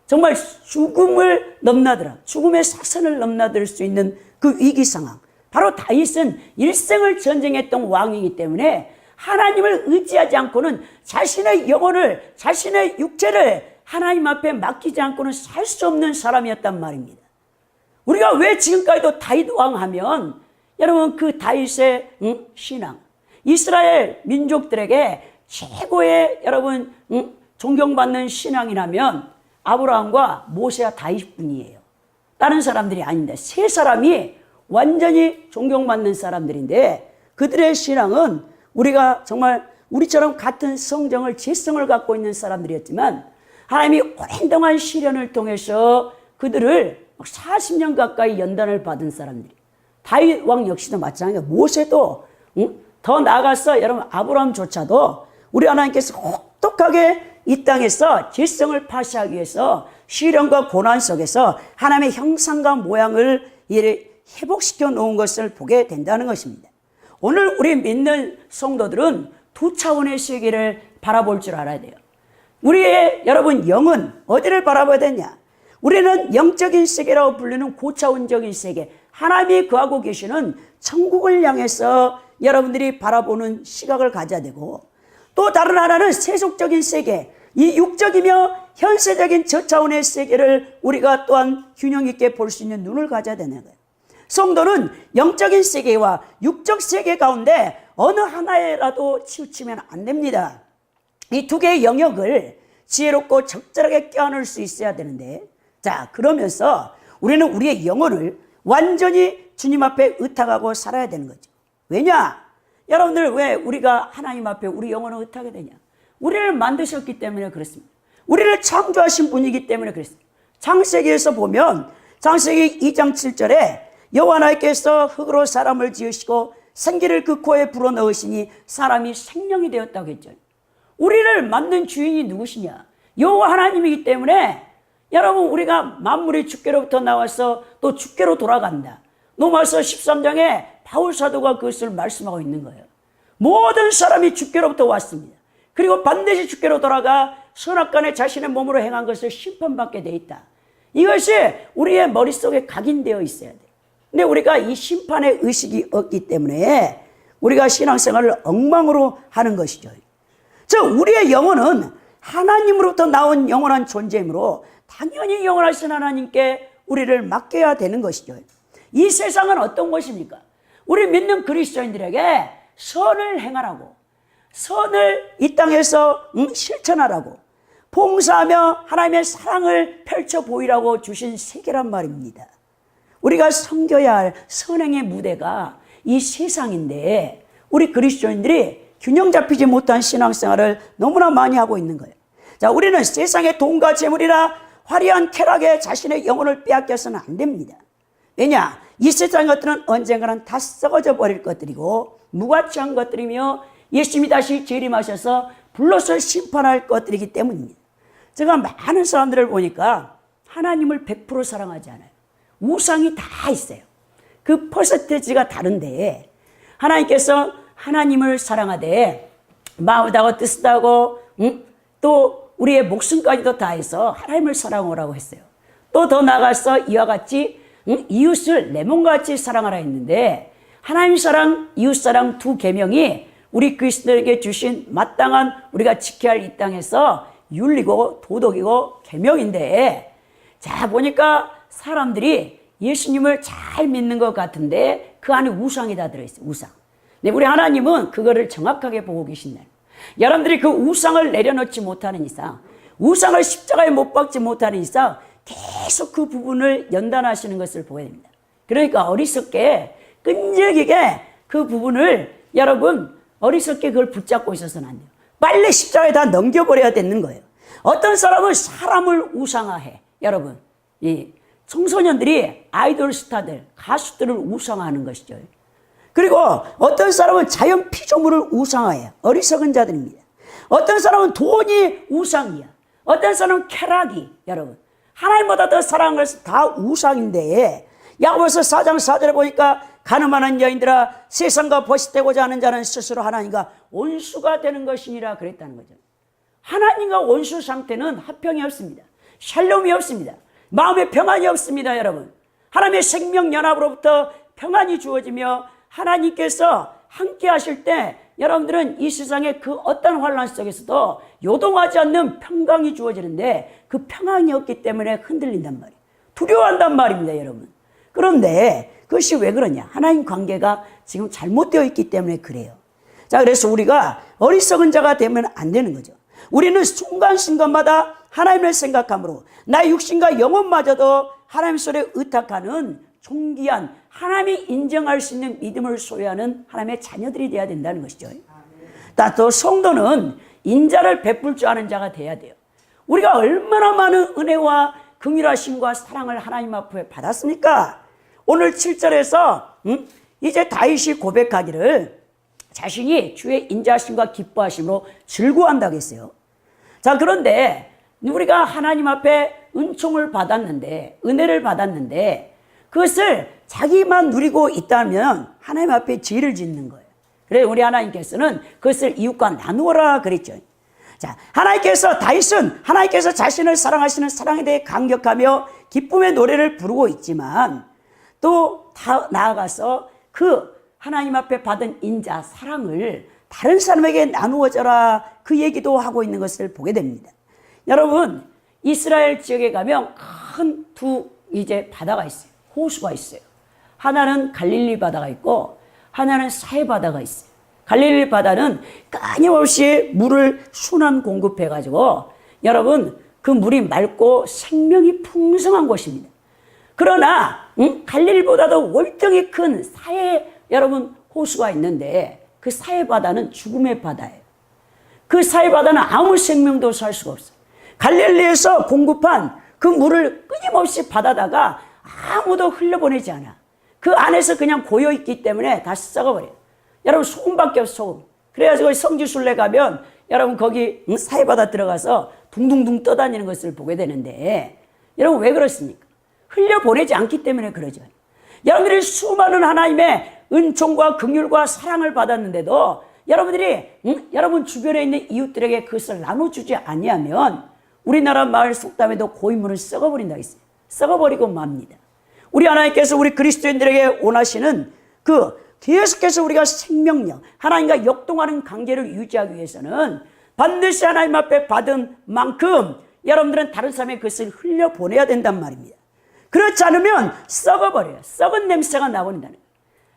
정말 죽음을 넘나들어 죽음의 사선을 넘나들 수 있는 그 위기 상황. 바로 다윗은 일생을 전쟁했던 왕이기 때문에 하나님을 의지하지 않고는 자신의 영혼을, 자신의 육체를 하나님 앞에 맡기지 않고는 살 수 없는 사람이었단 말입니다. 우리가 왜 지금까지도 다윗 왕 하면 여러분 그 다윗의 신앙, 이스라엘 민족들에게 최고의 여러분 존경받는 신앙이라면 아브라함과 모세와 다윗뿐이에요. 다른 사람들이 아닌데 세 사람이 완전히 존경받는 사람들인데 그들의 신앙은 우리가 정말 우리처럼 같은 성정을 재성을 갖고 있는 사람들이었지만 하나님이 오랜 동안 시련을 통해서 그들을 40년 가까이 연단을 받은 사람들이 다윗 왕 역시도 마찬가지예요. 모세도 더 나아가서 여러분 아브라함조차도 우리 하나님께서 혹독하게 이 땅에서 질성을 파시하기 위해서 시련과 고난 속에서 하나님의 형상과 모양을 회복시켜 놓은 것을 보게 된다는 것입니다. 오늘 우리 믿는 성도들은 두 차원의 세계를 바라볼 줄 알아야 돼요. 우리의 여러분 영은 어디를 바라봐야 되냐? 우리는 영적인 세계라고 불리는 고차원적인 세계, 하나님이 거하고 계시는 천국을 향해서 여러분들이 바라보는 시각을 가져야 되고 또 다른 하나는 세속적인 세계, 이 육적이며 현세적인 저차원의 세계를 우리가 또한 균형 있게 볼 수 있는 눈을 가져야 되는 거예요. 성도는 영적인 세계와 육적 세계 가운데 어느 하나에라도 치우치면 안 됩니다. 이 두 개의 영역을 지혜롭고 적절하게 껴안을 수 있어야 되는데 자 그러면서 우리는 우리의 영혼을 완전히 주님 앞에 의탁하고 살아야 되는 거죠. 왜냐? 여러분들 왜 우리가 하나님 앞에 우리 영혼을 의탁하게 되냐? 우리를 만드셨기 때문에 그렇습니다. 우리를 창조하신 분이기 때문에 그렇습니다. 창세기에서 보면 창세기 2장 7절에 여호와 하나님께서 흙으로 사람을 지으시고 생기를 그 코에 불어넣으시니 사람이 생명이 되었다고 했죠. 우리를 만든 주인이 누구시냐? 여호와 하나님이기 때문에 여러분 우리가 만물이 주께로부터 나와서 또 주께로 돌아간다. 로마서 13장에 바울 사도가 그것을 말씀하고 있는 거예요. 모든 사람이 주께로부터 왔습니다. 그리고 반드시 주께로 돌아가 선악간에 자신의 몸으로 행한 것을 심판받게 돼 있다. 이것이 우리의 머릿속에 각인되어 있어야 돼요. 근데 우리가 이 심판의 의식이 없기 때문에 우리가 신앙생활을 엉망으로 하는 것이죠. 즉 우리의 영혼은 하나님으로부터 나온 영원한 존재이므로 당연히 영원하신 하나님께 우리를 맡겨야 되는 것이죠. 이 세상은 어떤 것입니까? 우리 믿는 그리스도인들에게 선을 행하라고, 선을 이 땅에서 실천하라고, 봉사하며 하나님의 사랑을 펼쳐 보이라고 주신 세계란 말입니다. 우리가 섬겨야 할 선행의 무대가 이 세상인데 우리 그리스도인들이 균형 잡히지 못한 신앙생활을 너무나 많이 하고 있는 거예요. 자, 우리는 세상의 돈과 재물이나 화려한 쾌락에 자신의 영혼을 빼앗겨서는 안 됩니다. 왜냐? 이 세상의 것들은 언젠가는 다 썩어져 버릴 것들이고 무가치한 것들이며 예수님이 다시 재림하셔서 불러서 심판할 것들이기 때문입니다. 제가 많은 사람들을 보니까 하나님을 100% 사랑하지 않아요. 우상이 다 있어요. 그 퍼센테이지가 다른데 하나님께서 하나님을 사랑하되 마음을 다하고 뜻을 다하고 또 우리의 목숨까지도 다해서 하나님을 사랑하라고 했어요. 또 더 나아가서 이와 같이 이웃을 내 몸과 같이 사랑하라 했는데 하나님 사랑, 이웃 사랑 두 계명이 우리 그리스도에게 주신 마땅한 우리가 지켜야 할 이 땅에서 윤리고 도덕이고 계명인데 자 보니까 사람들이 예수님을 잘 믿는 것 같은데 그 안에 우상이 다 들어있어요. 우상. 근데 우리 하나님은 그거를 정확하게 보고 계신다. 여러분들이 그 우상을 내려놓지 못하는 이상, 우상을 십자가에 못 박지 못하는 이상 계속 그 부분을 연단하시는 것을 보게 됩니다. 그러니까 어리석게 끈질기게 그 부분을 여러분 어리석게 그걸 붙잡고 있어서는 안 돼요. 빨리 십자가에 다 넘겨버려야 되는 거예요. 어떤 사람은 사람을 우상화해. 여러분 이 청소년들이 아이돌 스타들 가수들을 우상화하는 것이죠. 그리고 어떤 사람은 자연 피조물을 우상화해요. 어리석은 자들입니다. 어떤 사람은 돈이 우상이야. 어떤 사람은 쾌락이 여러분 하나님보다 더 사랑하는 것은 다 우상인데 야고보서 4장 4절에 보니까 가늠하는 여인들아 세상과 버시되고자 하는 자는 스스로 하나님과 원수가 되는 것이니라 그랬다는 거죠. 하나님과 원수 상태는 화평이 없습니다. 샬롬이 없습니다. 마음에 평안이 없습니다. 여러분 하나님의 생명연합으로부터 평안이 주어지며 하나님께서 함께 하실 때 여러분들은 이 세상의 그 어떤 환란 속에서도 요동하지 않는 평강이 주어지는데 그 평안이 없기 때문에 흔들린단 말이에요. 두려워한단 말입니다. 여러분 그런데 그것이 왜 그러냐? 하나님 관계가 지금 잘못되어 있기 때문에 그래요. 자, 그래서 우리가 어리석은 자가 되면 안 되는 거죠. 우리는 순간순간마다 하나님을 생각함으로 나의 육신과 영혼마저도 하나님 소리에 의탁하는 존귀한 하나님이 인정할 수 있는 믿음을 소유하는 하나님의 자녀들이 되어야 된다는 것이죠. 또 성도는 인자를 베풀 줄 아는 자가 되어야 돼요. 우리가 얼마나 많은 은혜와 긍휼하심과 사랑을 하나님 앞에 받았습니까? 오늘 7절에서 이제 다윗이 고백하기를 자신이 주의 인자하심과 기뻐하심으로 즐거워한다고 했어요. 자, 그런데 우리가 하나님 앞에 은총을 받았는데 은혜를 받았는데 그것을 자기만 누리고 있다면 하나님 앞에 죄를 짓는 거예요. 그래서 우리 하나님께서는 그것을 이웃과 나누어라 그랬죠. 자, 다윗은 하나님께서 자신을 사랑하시는 사랑에 대해 감격하며 기쁨의 노래를 부르고 있지만 또 다 나아가서 그 하나님 앞에 받은 인자, 사랑을 다른 사람에게 나누어져라 그 얘기도 하고 있는 것을 보게 됩니다. 여러분, 이스라엘 지역에 가면 큰 두 이제 바다가 있어요. 호수가 있어요. 하나는 갈릴리 바다가 있고 하나는 사해 바다가 있어요. 갈릴리 바다는 끊임없이 물을 순환 공급해가지고 여러분 그 물이 맑고 생명이 풍성한 곳입니다. 그러나 갈릴리보다도 월등히 큰 사해 여러분 호수가 있는데 그 사해 바다는 죽음의 바다예요. 그 사해 바다는 아무 생명도 살 수가 없어요. 갈릴리에서 공급한 그 물을 끊임없이 받아다가 아무도 흘려보내지 않아. 그 안에서 그냥 고여있기 때문에 다 썩어버려요. 여러분 소금밖에 없어 소금. 그래가지고 성지순례 가면 여러분 거기 사해바다 들어가서 둥둥둥 떠다니는 것을 보게 되는데 여러분 왜 그렇습니까? 흘려보내지 않기 때문에 그러죠. 여러분들이 수많은 하나님의 은총과 긍휼과 사랑을 받았는데도 여러분들이 여러분 주변에 있는 이웃들에게 그것을 나눠주지 아니하면 우리나라 마을 속담에도 고인물은 썩어버린다 했어요. 썩어버리고 맙니다. 우리 하나님께서 우리 그리스도인들에게 원하시는 그 계속해서 우리가 생명력, 하나님과 역동하는 관계를 유지하기 위해서는 반드시 하나님 앞에 받은 만큼 여러분들은 다른 사람의 그것을 흘려보내야 된단 말입니다. 그렇지 않으면 썩어버려요. 썩은 냄새가 나버린다는 거예요.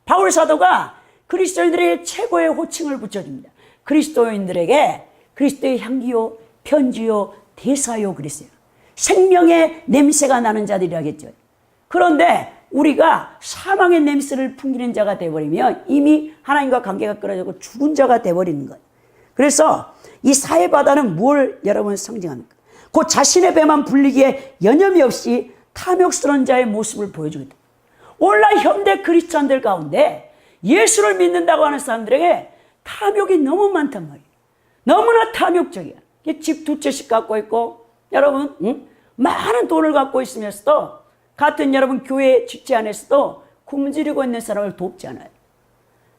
바울 사도가 그리스도인들에게 최고의 호칭을 붙여줍니다. 그리스도인들에게 그리스도의 향기요, 편지요, 대사요 그랬어요. 생명의 냄새가 나는 자들이라겠죠. 그런데 우리가 사망의 냄새를 풍기는 자가 되어버리면 이미 하나님과 관계가 끊어지고 죽은 자가 되어버리는 거예요. 그래서 이 사해바다는 뭘 여러분 상징합니까? 곧 자신의 배만 불리기에 여념이 없이 탐욕스러운 자의 모습을 보여주겠다. 오늘날 현대 크리스찬들 가운데 예수를 믿는다고 하는 사람들에게 탐욕이 너무 많단 말이에요. 너무나 탐욕적이야. 집 2채씩 갖고 있고, 여러분, 많은 돈을 갖고 있으면서도 같은 여러분 교회 직지 안에서도 굶주리고 있는 사람을 돕지 않아요.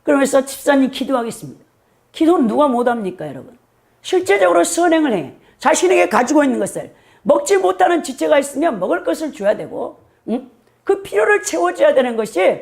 그러면서 집사님 기도하겠습니다. 기도는 누가 못합니까, 여러분? 실제적으로 선행을 해. 자신에게 가지고 있는 것을, 먹지 못하는 지체가 있으면 먹을 것을 줘야 되고, 그 필요를 채워줘야 되는 것이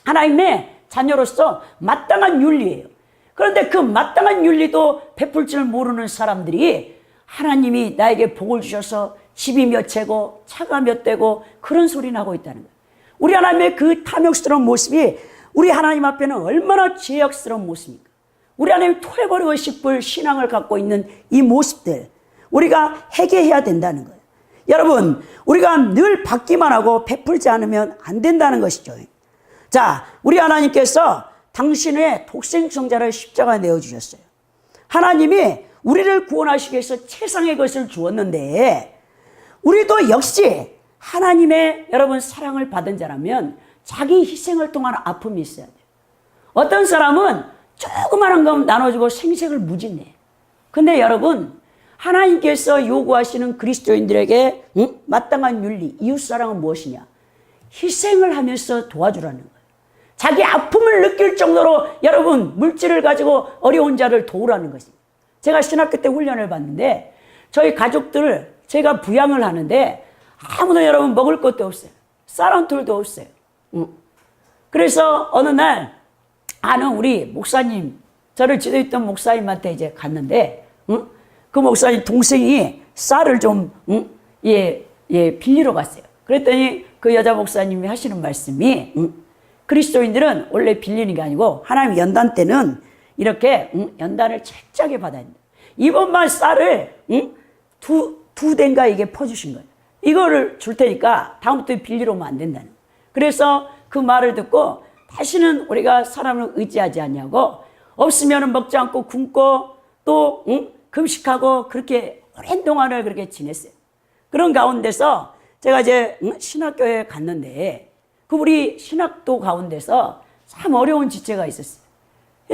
하나님의 자녀로서 마땅한 윤리예요. 그런데 그 마땅한 윤리도 베풀 줄 모르는 사람들이 하나님이 나에게 복을 주셔서 집이 몇 채고 차가 몇 대고 그런 소리를 하고 있다는 거예요. 우리 하나님의 그 탐욕스러운 모습이 우리 하나님 앞에는 얼마나 죄악스러운 모습입니까? 우리 하나님 토해버리고 싶을 신앙을 갖고 있는 이 모습들, 우리가 해결해야 된다는 거예요. 여러분, 우리가 늘 받기만 하고 베풀지 않으면 안 된다는 것이죠. 자, 우리 하나님께서 당신의 독생성자를 십자가에 내어주셨어요. 하나님이 우리를 구원하시기 위해서 최상의 것을 주었는데, 우리도 역시 하나님의 여러분 사랑을 받은 자라면 자기 희생을 통한 아픔이 있어야 돼요. 어떤 사람은 조그마한 것 나눠주고 생색을 무진해. 근데 여러분, 하나님께서 요구하시는 그리스도인들에게 마땅한 윤리, 이웃사랑은 무엇이냐? 희생을 하면서 도와주라는 거예요. 자기 아픔을 느낄 정도로 여러분 물질을 가지고 어려운 자를 도우라는 것입니다. 제가 신학교 때 훈련을 받는데 저희 가족들을 제가 부양을 하는데 아무도 여러분 먹을 것도 없어요. 쌀 한 톨도 없어요. 그래서 어느 날 아는 우리 목사님, 저를 지도했던 목사님한테 이제 갔는데 그 목사님 동생이 쌀을 좀 빌리러 갔어요. 그랬더니 그 여자 목사님이 하시는 말씀이 그리스도인들은 원래 빌리는 게 아니고 하나님 연단 때는 이렇게 연단을 철저하게 받아야 된다. 이번만 쌀을 두 대인가 이게 퍼주신 거예요. 이거를 줄 테니까 다음부터 빌리러 오면 안 된다는 거예요. 그래서 그 말을 듣고 다시는 우리가 사람을 의지하지 않냐고, 없으면 먹지 않고 굶고 또 금식하고 그렇게 오랜 동안을 그렇게 지냈어요. 그런 가운데서 제가 이제 신학교에 갔는데 그 우리 신학도 가운데서 참 어려운 지체가 있었어요.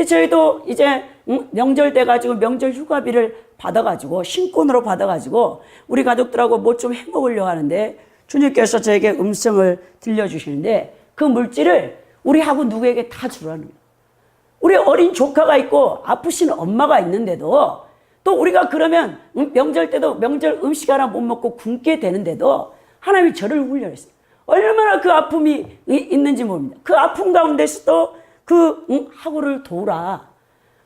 저희도 이제 명절 돼가지고 명절 휴가비를 받아가지고 신권으로 받아가지고 우리 가족들하고 뭐 좀 해먹으려고 하는데 주님께서 저에게 음성을 들려주시는데 그 물질을 우리하고 누구에게 다 주라는 거예요. 우리 어린 조카가 있고 아프신 엄마가 있는데도 또 우리가 그러면 명절 때도 명절 음식 하나 못 먹고 굶게 되는데도 하나님이 저를 훈련했어요. 얼마나 그 아픔이 있는지 모릅니다. 그 아픔 가운데서도 그 학우를 도우라.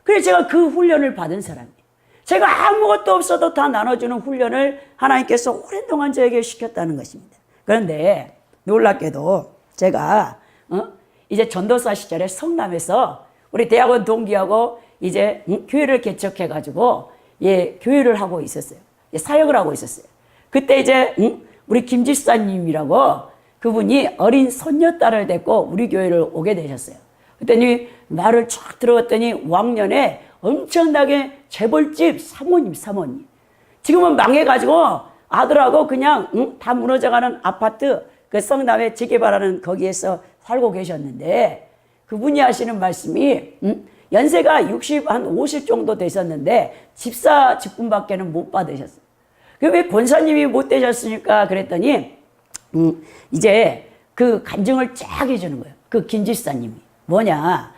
그래서 제가 그 훈련을 받은 사람이에요. 제가 아무것도 없어도 다 나눠주는 훈련을 하나님께서 오랜 동안 저에게 시켰다는 것입니다. 그런데 놀랍게도 제가 이제 전도사 시절에 성남에서 우리 대학원 동기하고 이제 교회를 개척해가지고 교회를 하고 있었어요. 사역을 하고 있었어요. 그때 이제 우리 김 집사님이라고 그분이 어린 손녀딸을 데리고 우리 교회를 오게 되셨어요. 그랬더니 말을 쫙 들어봤더니 왕년에 엄청나게 재벌집 사모님. 지금은 망해가지고 아들하고 그냥 다 무너져가는 아파트 그 성남에 재개발하는 거기에서 살고 계셨는데 그분이 하시는 말씀이 연세가 60, 한 50 정도 되셨는데 집사 직분밖에는 못 받으셨어요. 왜 권사님이 못 되셨습니까? 그랬더니 이제 그 간증을 쫙 해주는 거예요. 그 김 집사님이. 뭐냐,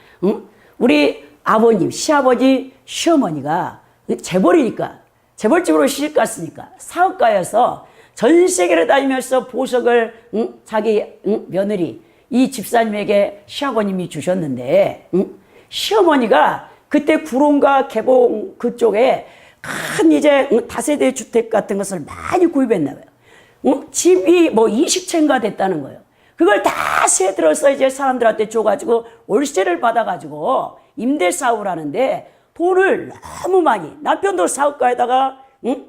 우리 아버님, 시아버지, 시어머니가 재벌이니까, 재벌집으로 시집 갔으니까 사업가여서 전 세계를 다니면서 보석을 자기 며느리, 이 집사님에게 시아버님이 주셨는데, 시어머니가 그때 구롱과 개봉 그쪽에 큰 이제 다세대 주택 같은 것을 많이 구입했나 봐요. 집이 뭐 20채인가 됐다는 거예요. 그걸 다 세들어서 이제 사람들한테 줘가지고 월세를 받아가지고 임대 사업을 하는데 돈을 너무 많이, 남편도 사업가에다가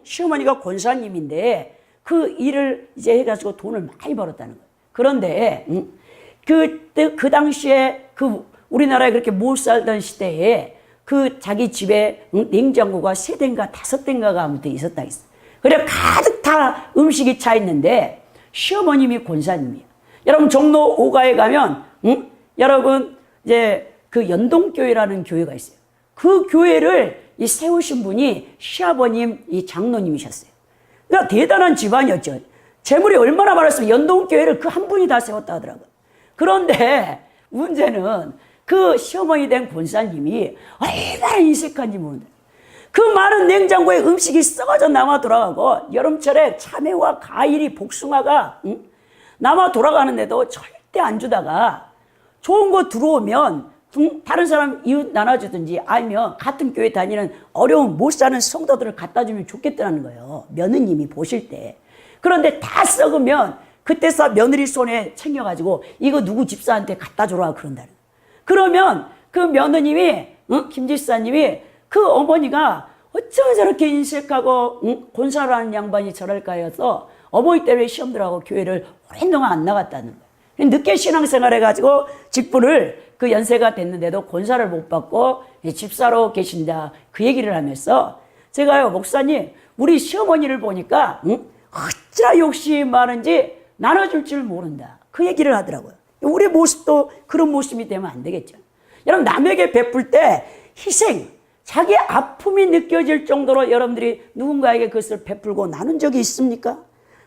시어머니가 권사님인데 그 일을 이제 해가지고 돈을 많이 벌었다는 거예요. 그런데 그 당시에 그 우리나라에 그렇게 못 살던 시대에 그 자기 집에 냉장고가 3대인가 5대인가가 아무튼 있었다 했어요. 그래 가득 다 음식이 차 있는데 시어머님이 권사님이에요. 여러분 종로 5가에 가면 여러분 이제 그 연동교회라는 교회가 있어요. 그 교회를 이 세우신 분이 시아버님 이 장로님이셨어요. 그러니까 대단한 집안이었죠. 재물이 얼마나 많았으면 연동교회를 그 한 분이 다 세웠다 하더라고요. 그런데 문제는 그 시어머니 된 권사님이 얼마나 인색한지 모르는데 그 많은 냉장고에 음식이 썩어져 남아 돌아가고 여름철에 참외와 과일이 복숭아가 남아 돌아가는데도 절대 안 주다가 좋은 거 들어오면 다른 사람 이웃 나눠주든지 아니면 같은 교회 다니는 어려운 못 사는 성도들을 갖다 주면 좋겠다는 거예요. 며느님이 보실 때. 그런데 다 썩으면 그때서 며느리 손에 챙겨가지고 이거 누구 집사한테 갖다 줘라 그런다는 거예요. 그러면 그 며느님이 김 집사님이 그 어머니가 어쩌면 저렇게 인색하고 권사를 하는 양반이 저럴까 해서 어머니 때문에 시험 들어가고 교회를 오랜 동안 안 나갔다는 거예요. 늦게 신앙생활 해가지고 직분을 그 연세가 됐는데도 권사를 못 받고 집사로 계신다 그 얘기를 하면서 제가요 목사님 우리 시어머니를 보니까 어찌나 욕심이 많은지 나눠줄 줄 모른다 그 얘기를 하더라고요. 우리 모습도 그런 모습이 되면 안 되겠죠. 여러분 남에게 베풀 때 희생 자기 아픔이 느껴질 정도로 여러분들이 누군가에게 그것을 베풀고 나눈 적이 있습니까?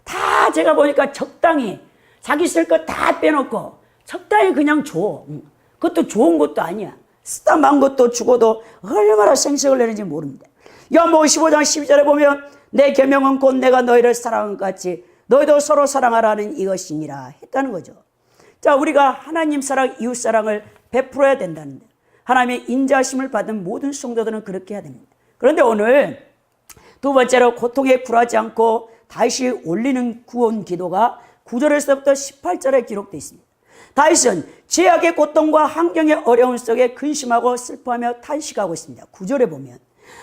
다 제가 보니까 적당히 자기 쓸 거 다 빼놓고 적당히 그냥 줘. 그것도 좋은 것도 아니야. 쓰다 만 것도 주고도 얼마나 생색을 내는지 모릅니다. 요한복음 15장 12절에 보면 내 계명은 곧 내가 너희를 사랑한 것 같이 너희도 서로 사랑하라는 이것이니라 했다는 거죠. 자, 우리가 하나님 사랑, 이웃 사랑을 베풀어야 된다는데 하나님의 인자하심을 받은 모든 성도들은 그렇게 해야 됩니다. 그런데 오늘 두 번째로 고통에 굴하지 않고 다시 올리는 구원 기도가 9절에서부터 18절에 기록되어 있습니다. 다윗은 죄악의 고통과 환경의 어려움 속에 근심하고 슬퍼하며 탄식하고 있습니다. 9절에 보면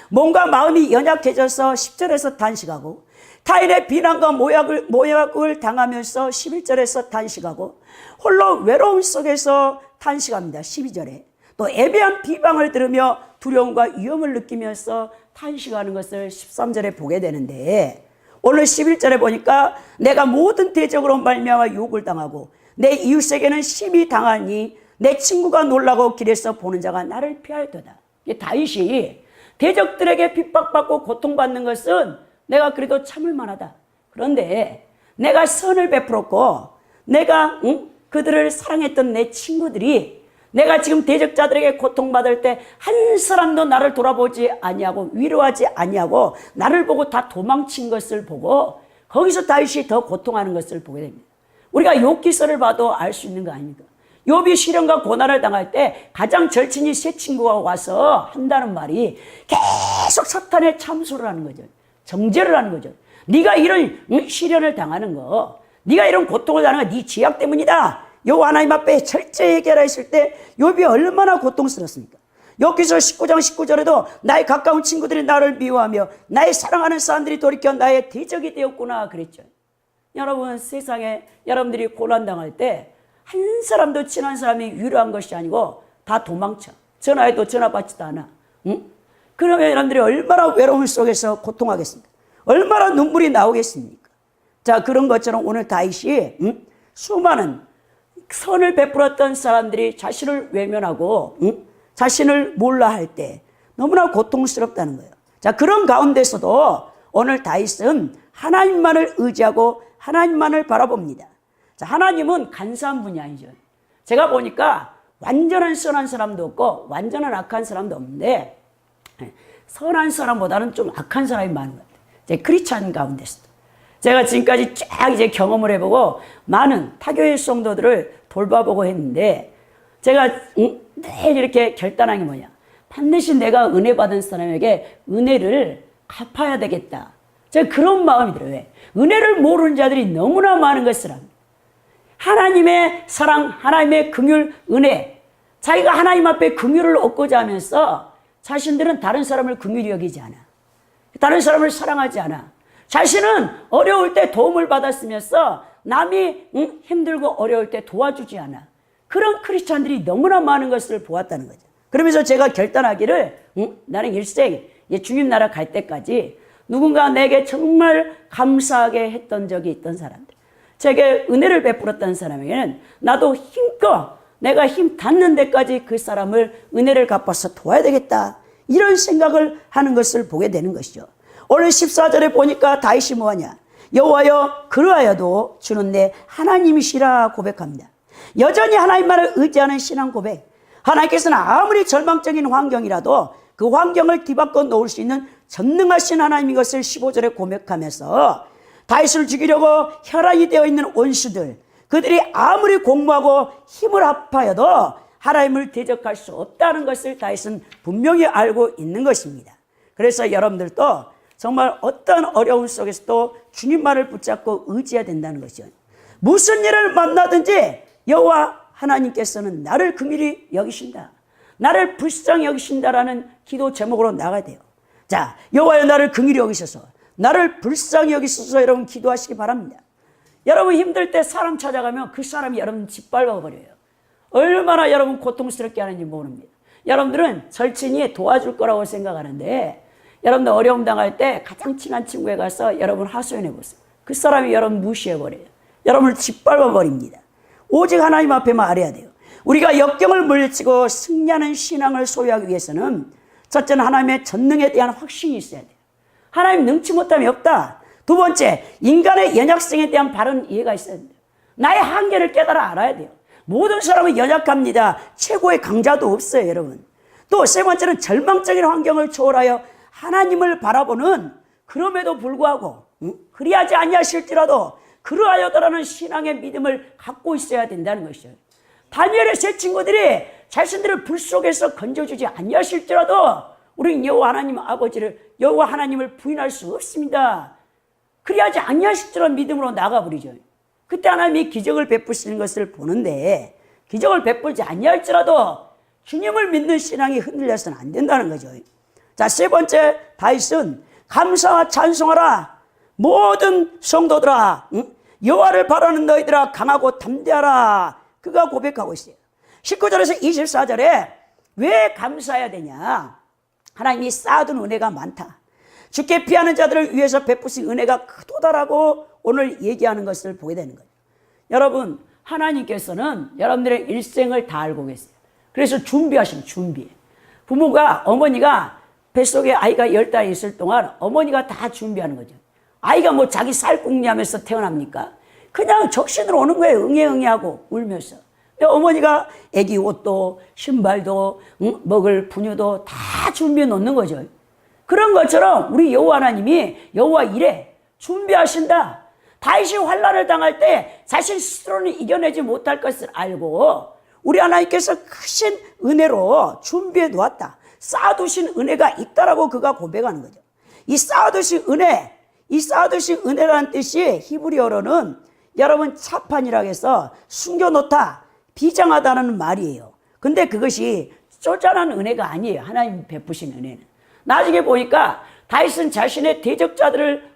몸과 마음이 연약해져서 10절에서 탄식하고 타인의 비난과 모욕을 당하면서 11절에서 탄식하고 홀로 외로움 속에서 탄식합니다. 12절에 또 애매한 비방을 들으며 두려움과 위험을 느끼면서 탄식하는 것을 13절에 보게 되는데 오늘 11절에 보니까 내가 모든 대적으로 말미암아 욕을 당하고 내 이웃에게는 심히 당하니 내 친구가 놀라고 길에서 보는 자가 나를 피하였도다. 다윗이 대적들에게 핍박받고 고통받는 것은 내가 그래도 참을 만하다. 그런데 내가 선을 베풀었고 내가 그들을 사랑했던 내 친구들이 내가 지금 대적자들에게 고통받을 때 한 사람도 나를 돌아보지 아니하고 위로하지 아니하고 나를 보고 다 도망친 것을 보고 거기서 다윗이 더 고통하는 것을 보게 됩니다. 우리가 욥기서를 봐도 알 수 있는 거 아닙니까? 욥이 시련과 고난을 당할 때 가장 절친이 세 친구가 와서 한다는 말이 계속 사탄의 참소를 하는 거죠. 정죄를 하는 거죠. 네가 이런 시련을 당하는 거, 네가 이런 고통을 당하는 거 네 죄악 때문이다. 요 하나님 앞에 철저히 해결하라 했을 때 욥이 얼마나 고통스럽습니까? 욥기서 19장 19절에도 나의 가까운 친구들이 나를 미워하며 나의 사랑하는 사람들이 돌이켜 나의 대적이 되었구나 그랬죠. 여러분 세상에 여러분들이 고난당할 때 한 사람도 친한 사람이 위로한 것이 아니고 다 도망쳐. 전화해도 전화 받지도 않아. 그러면 여러분들이 얼마나 외로움 속에서 고통하겠습니까? 얼마나 눈물이 나오겠습니까? 자, 그런 것처럼 오늘 다윗이 수많은 선을 베풀었던 사람들이 자신을 외면하고 자신을 몰라 할 때 너무나 고통스럽다는 거예요. 자, 그런 가운데서도 오늘 다윗은 하나님만을 의지하고 하나님만을 바라봅니다. 자, 하나님은 간사한 분이 아니죠. 제가 보니까 완전한 선한 사람도 없고 완전한 악한 사람도 없는데 선한 사람보다는 좀 악한 사람이 많은 것 같아요. 제 크리스찬 가운데서도. 제가 지금까지 쫙 이제 경험을 해보고 많은 타교의 성도들을 돌봐보고 했는데 제가 늘 이렇게 결단한 게 뭐냐. 반드시 내가 은혜 받은 사람에게 은혜를 갚아야 되겠다. 제가 그런 마음이 들어요. 왜? 은혜를 모르는 자들이 너무나 많은 것을 합니다. 하나님의 사랑, 하나님의 긍휼, 은혜. 자기가 하나님 앞에 긍휼을 얻고자 하면서 자신들은 다른 사람을 긍휼히 여기지 않아. 다른 사람을 사랑하지 않아. 자신은 어려울 때 도움을 받았으면서 남이 힘들고 어려울 때 도와주지 않아. 그런 크리스찬들이 너무나 많은 것을 보았다는 거죠. 그러면서 제가 결단하기를 나는 일생 주님 나라 갈 때까지 누군가 내게 정말 감사하게 했던 적이 있던 사람들, 제게 은혜를 베풀었다는 사람에게는 나도 힘껏 내가 힘 닿는 데까지 그 사람을 은혜를 갚아서 도와야 되겠다, 이런 생각을 하는 것을 보게 되는 것이죠. 오늘 14절에 보니까 다윗이 뭐하냐, 여호와여 그러하여도 주는 내 하나님이시라 고백합니다. 여전히 하나님만을 의지하는 신앙 고백. 하나님께서는 아무리 절망적인 환경이라도 그 환경을 뒤바꿔 놓을 수 있는 전능하신 하나님인 것을 15절에 고백하면서 다윗을 죽이려고 혈안이 되어 있는 원수들, 그들이 아무리 공모하고 힘을 합하여도 하나님을 대적할 수 없다는 것을 다윗은 분명히 알고 있는 것입니다. 그래서 여러분들도 정말 어떤 어려움 속에서도 주님만을 붙잡고 의지해야 된다는 것이죠. 무슨 일을 만나든지 여호와 하나님께서는 나를 긍휼히 여기신다, 나를 불쌍히 여기신다라는 기도 제목으로 나가야 돼요. 자, 여호와여 나를 긍휼히 여기셔서, 나를 불쌍히 여기셔서 여러분 기도하시기 바랍니다. 여러분 힘들 때 사람 찾아가면 그 사람이 여러분 짓밟아 버려요. 얼마나 여러분 고통스럽게 하는지 모릅니다. 여러분들은 절친이 도와줄 거라고 생각하는데, 여러분들 어려움 당할 때 가장 친한 친구에 가서 여러분 하소연해 보세요. 그 사람이 여러분 무시해 버려요. 여러분을 짓밟아 버립니다. 오직 하나님 앞에만 알아야 돼요. 우리가 역경을 물리치고 승리하는 신앙을 소유하기 위해서는 첫째는 하나님의 전능에 대한 확신이 있어야 돼요. 하나님 능치 못함이 없다. 두 번째, 인간의 연약성에 대한 바른 이해가 있어야 돼요. 나의 한계를 깨달아 알아야 돼요. 모든 사람은 연약합니다. 최고의 강자도 없어요, 여러분. 또 세 번째는 절망적인 환경을 초월하여 하나님을 바라보는, 그럼에도 불구하고 그리하지 아니하실지라도 그러하여더라는 신앙의 믿음을 갖고 있어야 된다는 것이죠. 다니엘의 세 친구들이 자신들을 불 속에서 건져주지 아니하실지라도 우리는 여호와 하나님 아버지를, 여호와 하나님을 부인할 수 없습니다. 그리하지 아니하실지라도 믿음으로 나가버리죠. 그때 하나님이 기적을 베푸시는 것을 보는데, 기적을 베풀지 아니할지라도 주님을 믿는 신앙이 흔들려서는 안 된다는 거죠. 자, 세 번째, 다윗은 감사와 찬송하라 모든 성도들아, 여호와를 바라는 너희들아 강하고 담대하라, 그가 고백하고 있어요. 19절에서 24절에 왜 감사해야 되냐, 하나님이 쌓아둔 은혜가 많다, 주께 피하는 자들을 위해서 베푸신 은혜가 크도다라고 오늘 얘기하는 것을 보게 되는 거예요. 여러분, 하나님께서는 여러분들의 일생을 다 알고 계세요. 그래서 준비하시면 준비. 부모가, 어머니가 뱃속에 아이가 10달 있을 동안 어머니가 다 준비하는 거죠. 아이가 뭐 자기 살궁리하면서 태어납니까? 그냥 적신으로 오는 거예요. 응애응애하고 울면서. 어머니가 애기 옷도 신발도 먹을 분유도 다 준비해 놓는 거죠. 그런 것처럼 우리 여호와 하나님이 여호와 이래 준비하신다. 다윗이 환난을 당할 때 자신 스스로는 이겨내지 못할 것을 알고 우리 하나님께서 크신 은혜로 준비해 놓았다, 쌓아두신 은혜가 있다라고 그가 고백하는 거죠. 이 쌓아두신 은혜, 이 쌓아두신 은혜라는 뜻이 히브리어로는 여러분 차판이라고 해서 숨겨놓다, 비장하다는 말이에요. 근데 그것이 쪼잔한 은혜가 아니에요. 하나님 베푸신 은혜는. 나중에 보니까 다윗은 자신의 대적자들을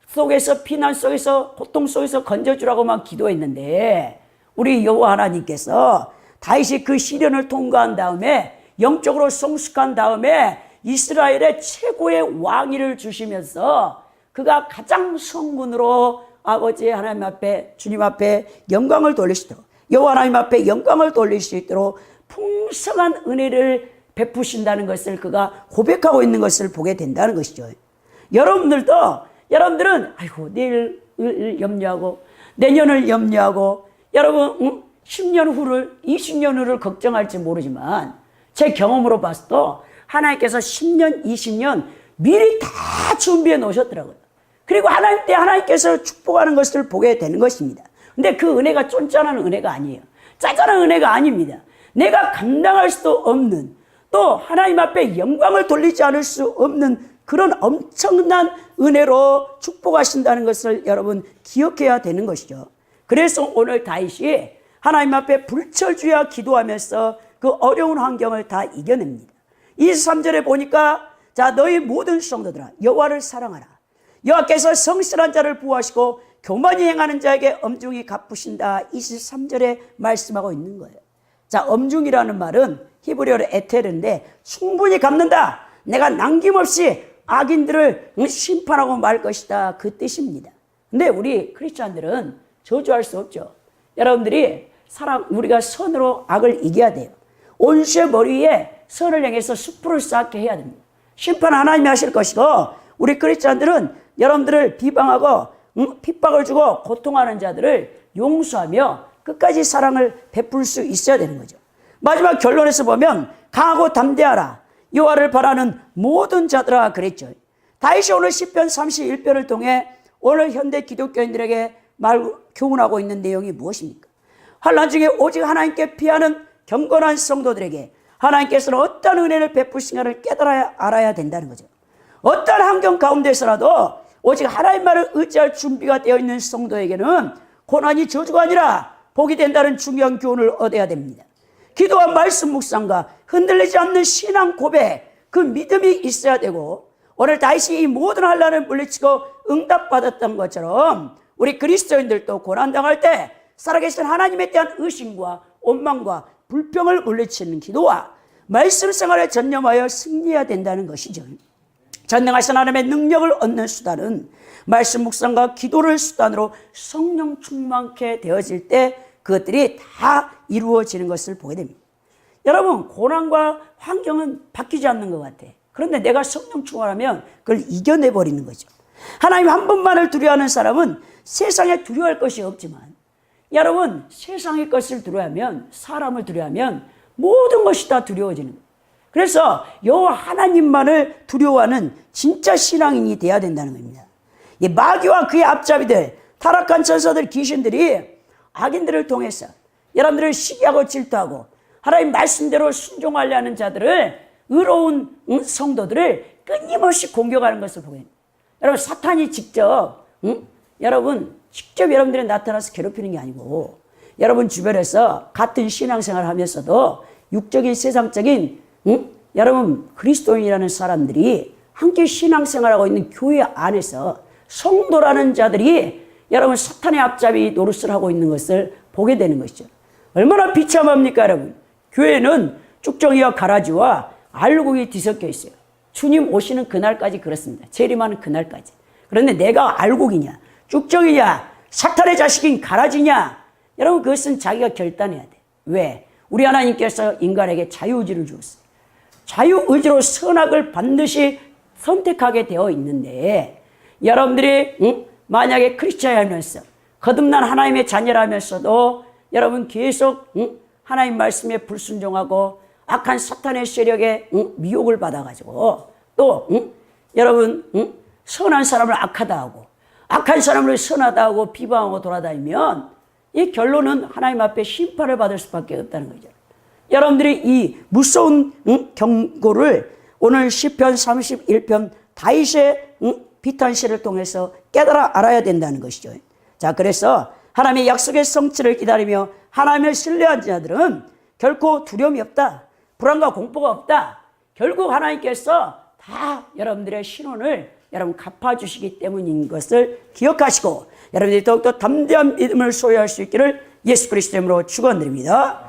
속에서, 피난 속에서, 고통 속에서 건져주라고만 기도했는데, 우리 여호와 하나님께서 다윗이 그 시련을 통과한 다음에, 영적으로 성숙한 다음에 이스라엘의 최고의 왕위를 주시면서 그가 가장 성군으로 아버지 하나님 앞에, 주님 앞에 영광을 돌릴 수 있도록, 여호와 하나님 앞에 영광을 돌릴 수 있도록 풍성한 은혜를 베푸신다는 것을 그가 고백하고 있는 것을 보게 된다는 것이죠. 여러분들은 아이고 내일을 염려하고 내년을 염려하고 여러분 10년 후를, 20년 후를 걱정할지 모르지만 제 경험으로 봤어도 하나님께서 10년, 20년 미리 다 준비해 놓으셨더라고요. 그리고 하나님 때 하나님께서 축복하는 것을 보게 되는 것입니다. 근데 그 은혜가 쫀쫀한 은혜가 아니에요. 짜잘한 은혜가 아닙니다. 내가 감당할 수도 없는, 또 하나님 앞에 영광을 돌리지 않을 수 없는 그런 엄청난 은혜로 축복하신다는 것을 여러분 기억해야 되는 것이죠. 그래서 오늘 다윗이 하나님 앞에 불철주야 기도하면서 그 어려운 환경을 다 이겨냅니다. 23절에 보니까 자, 너희 모든 성도들아 여호와를 사랑하라. 여호와께서 성실한 자를 보호하시고 교만히 행하는 자에게 엄중히 갚으신다. 23절에 말씀하고 있는 거예요. 자, 엄중이라는 말은 히브리어로 에텔인데 충분히 갚는다. 내가 남김없이 악인들을 심판하고 말 것이다. 그 뜻입니다. 근데 우리 크리스찬들은 저주할 수 없죠. 여러분들이 우리가 선으로 악을 이겨야 돼요. 온수의 머리 위에 선을 행해서 숯불을 쌓게 해야 됩니다. 심판 하나님이 하실 것이고, 우리 크리스찬들은 여러분들을 비방하고 핍박을 주고 고통하는 자들을 용서하며 끝까지 사랑을 베풀 수 있어야 되는 거죠. 마지막 결론에서 보면 강하고 담대하라 여호와를 바라는 모든 자들아 그랬죠. 다윗이 오늘 시편 31편을 통해 오늘 현대 기독교인들에게 교훈하고 있는 내용이 무엇입니까? 환난 중에 오직 하나님께 피하는 경건한 성도들에게 하나님께서는 어떤 은혜를 베푸신가를 깨달아야 알아야 된다는 거죠. 어떤 환경 가운데서라도 오직 하나님만을 의지할 준비가 되어 있는 성도에게는 고난이 저주가 아니라 복이 된다는 중요한 교훈을 얻어야 됩니다. 기도와 말씀 묵상과 흔들리지 않는 신앙 고백, 그 믿음이 있어야 되고, 오늘 다윗이 이 모든 환난을 물리치고 응답받았던 것처럼 우리 그리스도인들도 고난당할 때 살아계신 하나님에 대한 의심과 원망과 불평을 물리치는 기도와 말씀 생활에 전념하여 승리해야 된다는 것이죠. 전능하신 하나님의 능력을 얻는 수단은 말씀 묵상과 기도를 수단으로 성령 충만케 되어질 때 그것들이 다 이루어지는 것을 보게 됩니다. 여러분, 고난과 환경은 바뀌지 않는 것 같아. 그런데 내가 성령 충만하면 그걸 이겨내버리는 거죠. 하나님 한 분만을 두려워하는 사람은 세상에 두려워할 것이 없지만, 여러분, 세상의 것을 두려워하면, 사람을 두려워하면 모든 것이 다 두려워지는 거예요. 그래서 여호와 하나님만을 두려워하는 진짜 신앙인이 돼야 된다는 겁니다. 이 마귀와 그의 앞잡이들, 타락한 천사들, 귀신들이 악인들을 통해서 여러분들을 시기하고 질투하고 하나님 말씀대로 순종하려 하는 자들을, 의로운 성도들을 끊임없이 공격하는 것을 보게 됩니다. 여러분, 사탄이 직접 여러분들이 나타나서 괴롭히는 게 아니고, 여러분 주변에서 같은 신앙생활을 하면서도 육적인 세상적인 여러분 그리스도인이라는 사람들이 함께 신앙생활하고 있는 교회 안에서 성도라는 자들이 여러분 사탄의 앞잡이 노릇을 하고 있는 것을 보게 되는 것이죠. 얼마나 비참합니까 여러분. 교회는 쭉정이와 가라지와 알곡이 뒤섞여 있어요. 주님 오시는 그날까지 그렇습니다. 재림하는 그날까지. 그런데 내가 알곡이냐 쭉정이냐 사탄의 자식인 가라지냐, 여러분 그것은 자기가 결단해야 돼. 왜? 우리 하나님께서 인간에게 자유의지를 주었어요. 자유의지로 선악을 반드시 선택하게 되어 있는데, 여러분들이 만약에 크리스찬이면서 거듭난 하나님의 자녀라면서도 여러분 계속 하나님 말씀에 불순종하고 악한 사탄의 세력에 미혹을 받아가지고 또 여러분 선한 사람을 악하다 하고 악한 사람을 선하다 하고 비방하고 돌아다니면 이 결론은 하나님 앞에 심판을 받을 수밖에 없다는 거죠. 여러분들이 이 무서운 경고를 오늘 시편 31편 다윗의 비탄시를 통해서 깨달아 알아야 된다는 것이죠. 자, 그래서 하나님의 약속의 성취를 기다리며 하나님을 신뢰하는 자들은 결코 두려움이 없다, 불안과 공포가 없다. 결국 하나님께서 다 여러분들의 신원을 여러분 갚아주시기 때문인 것을 기억하시고 여러분들이 더욱더 담대한 믿음을 소유할 수 있기를 예수 그리스도 이름으로 축원드립니다.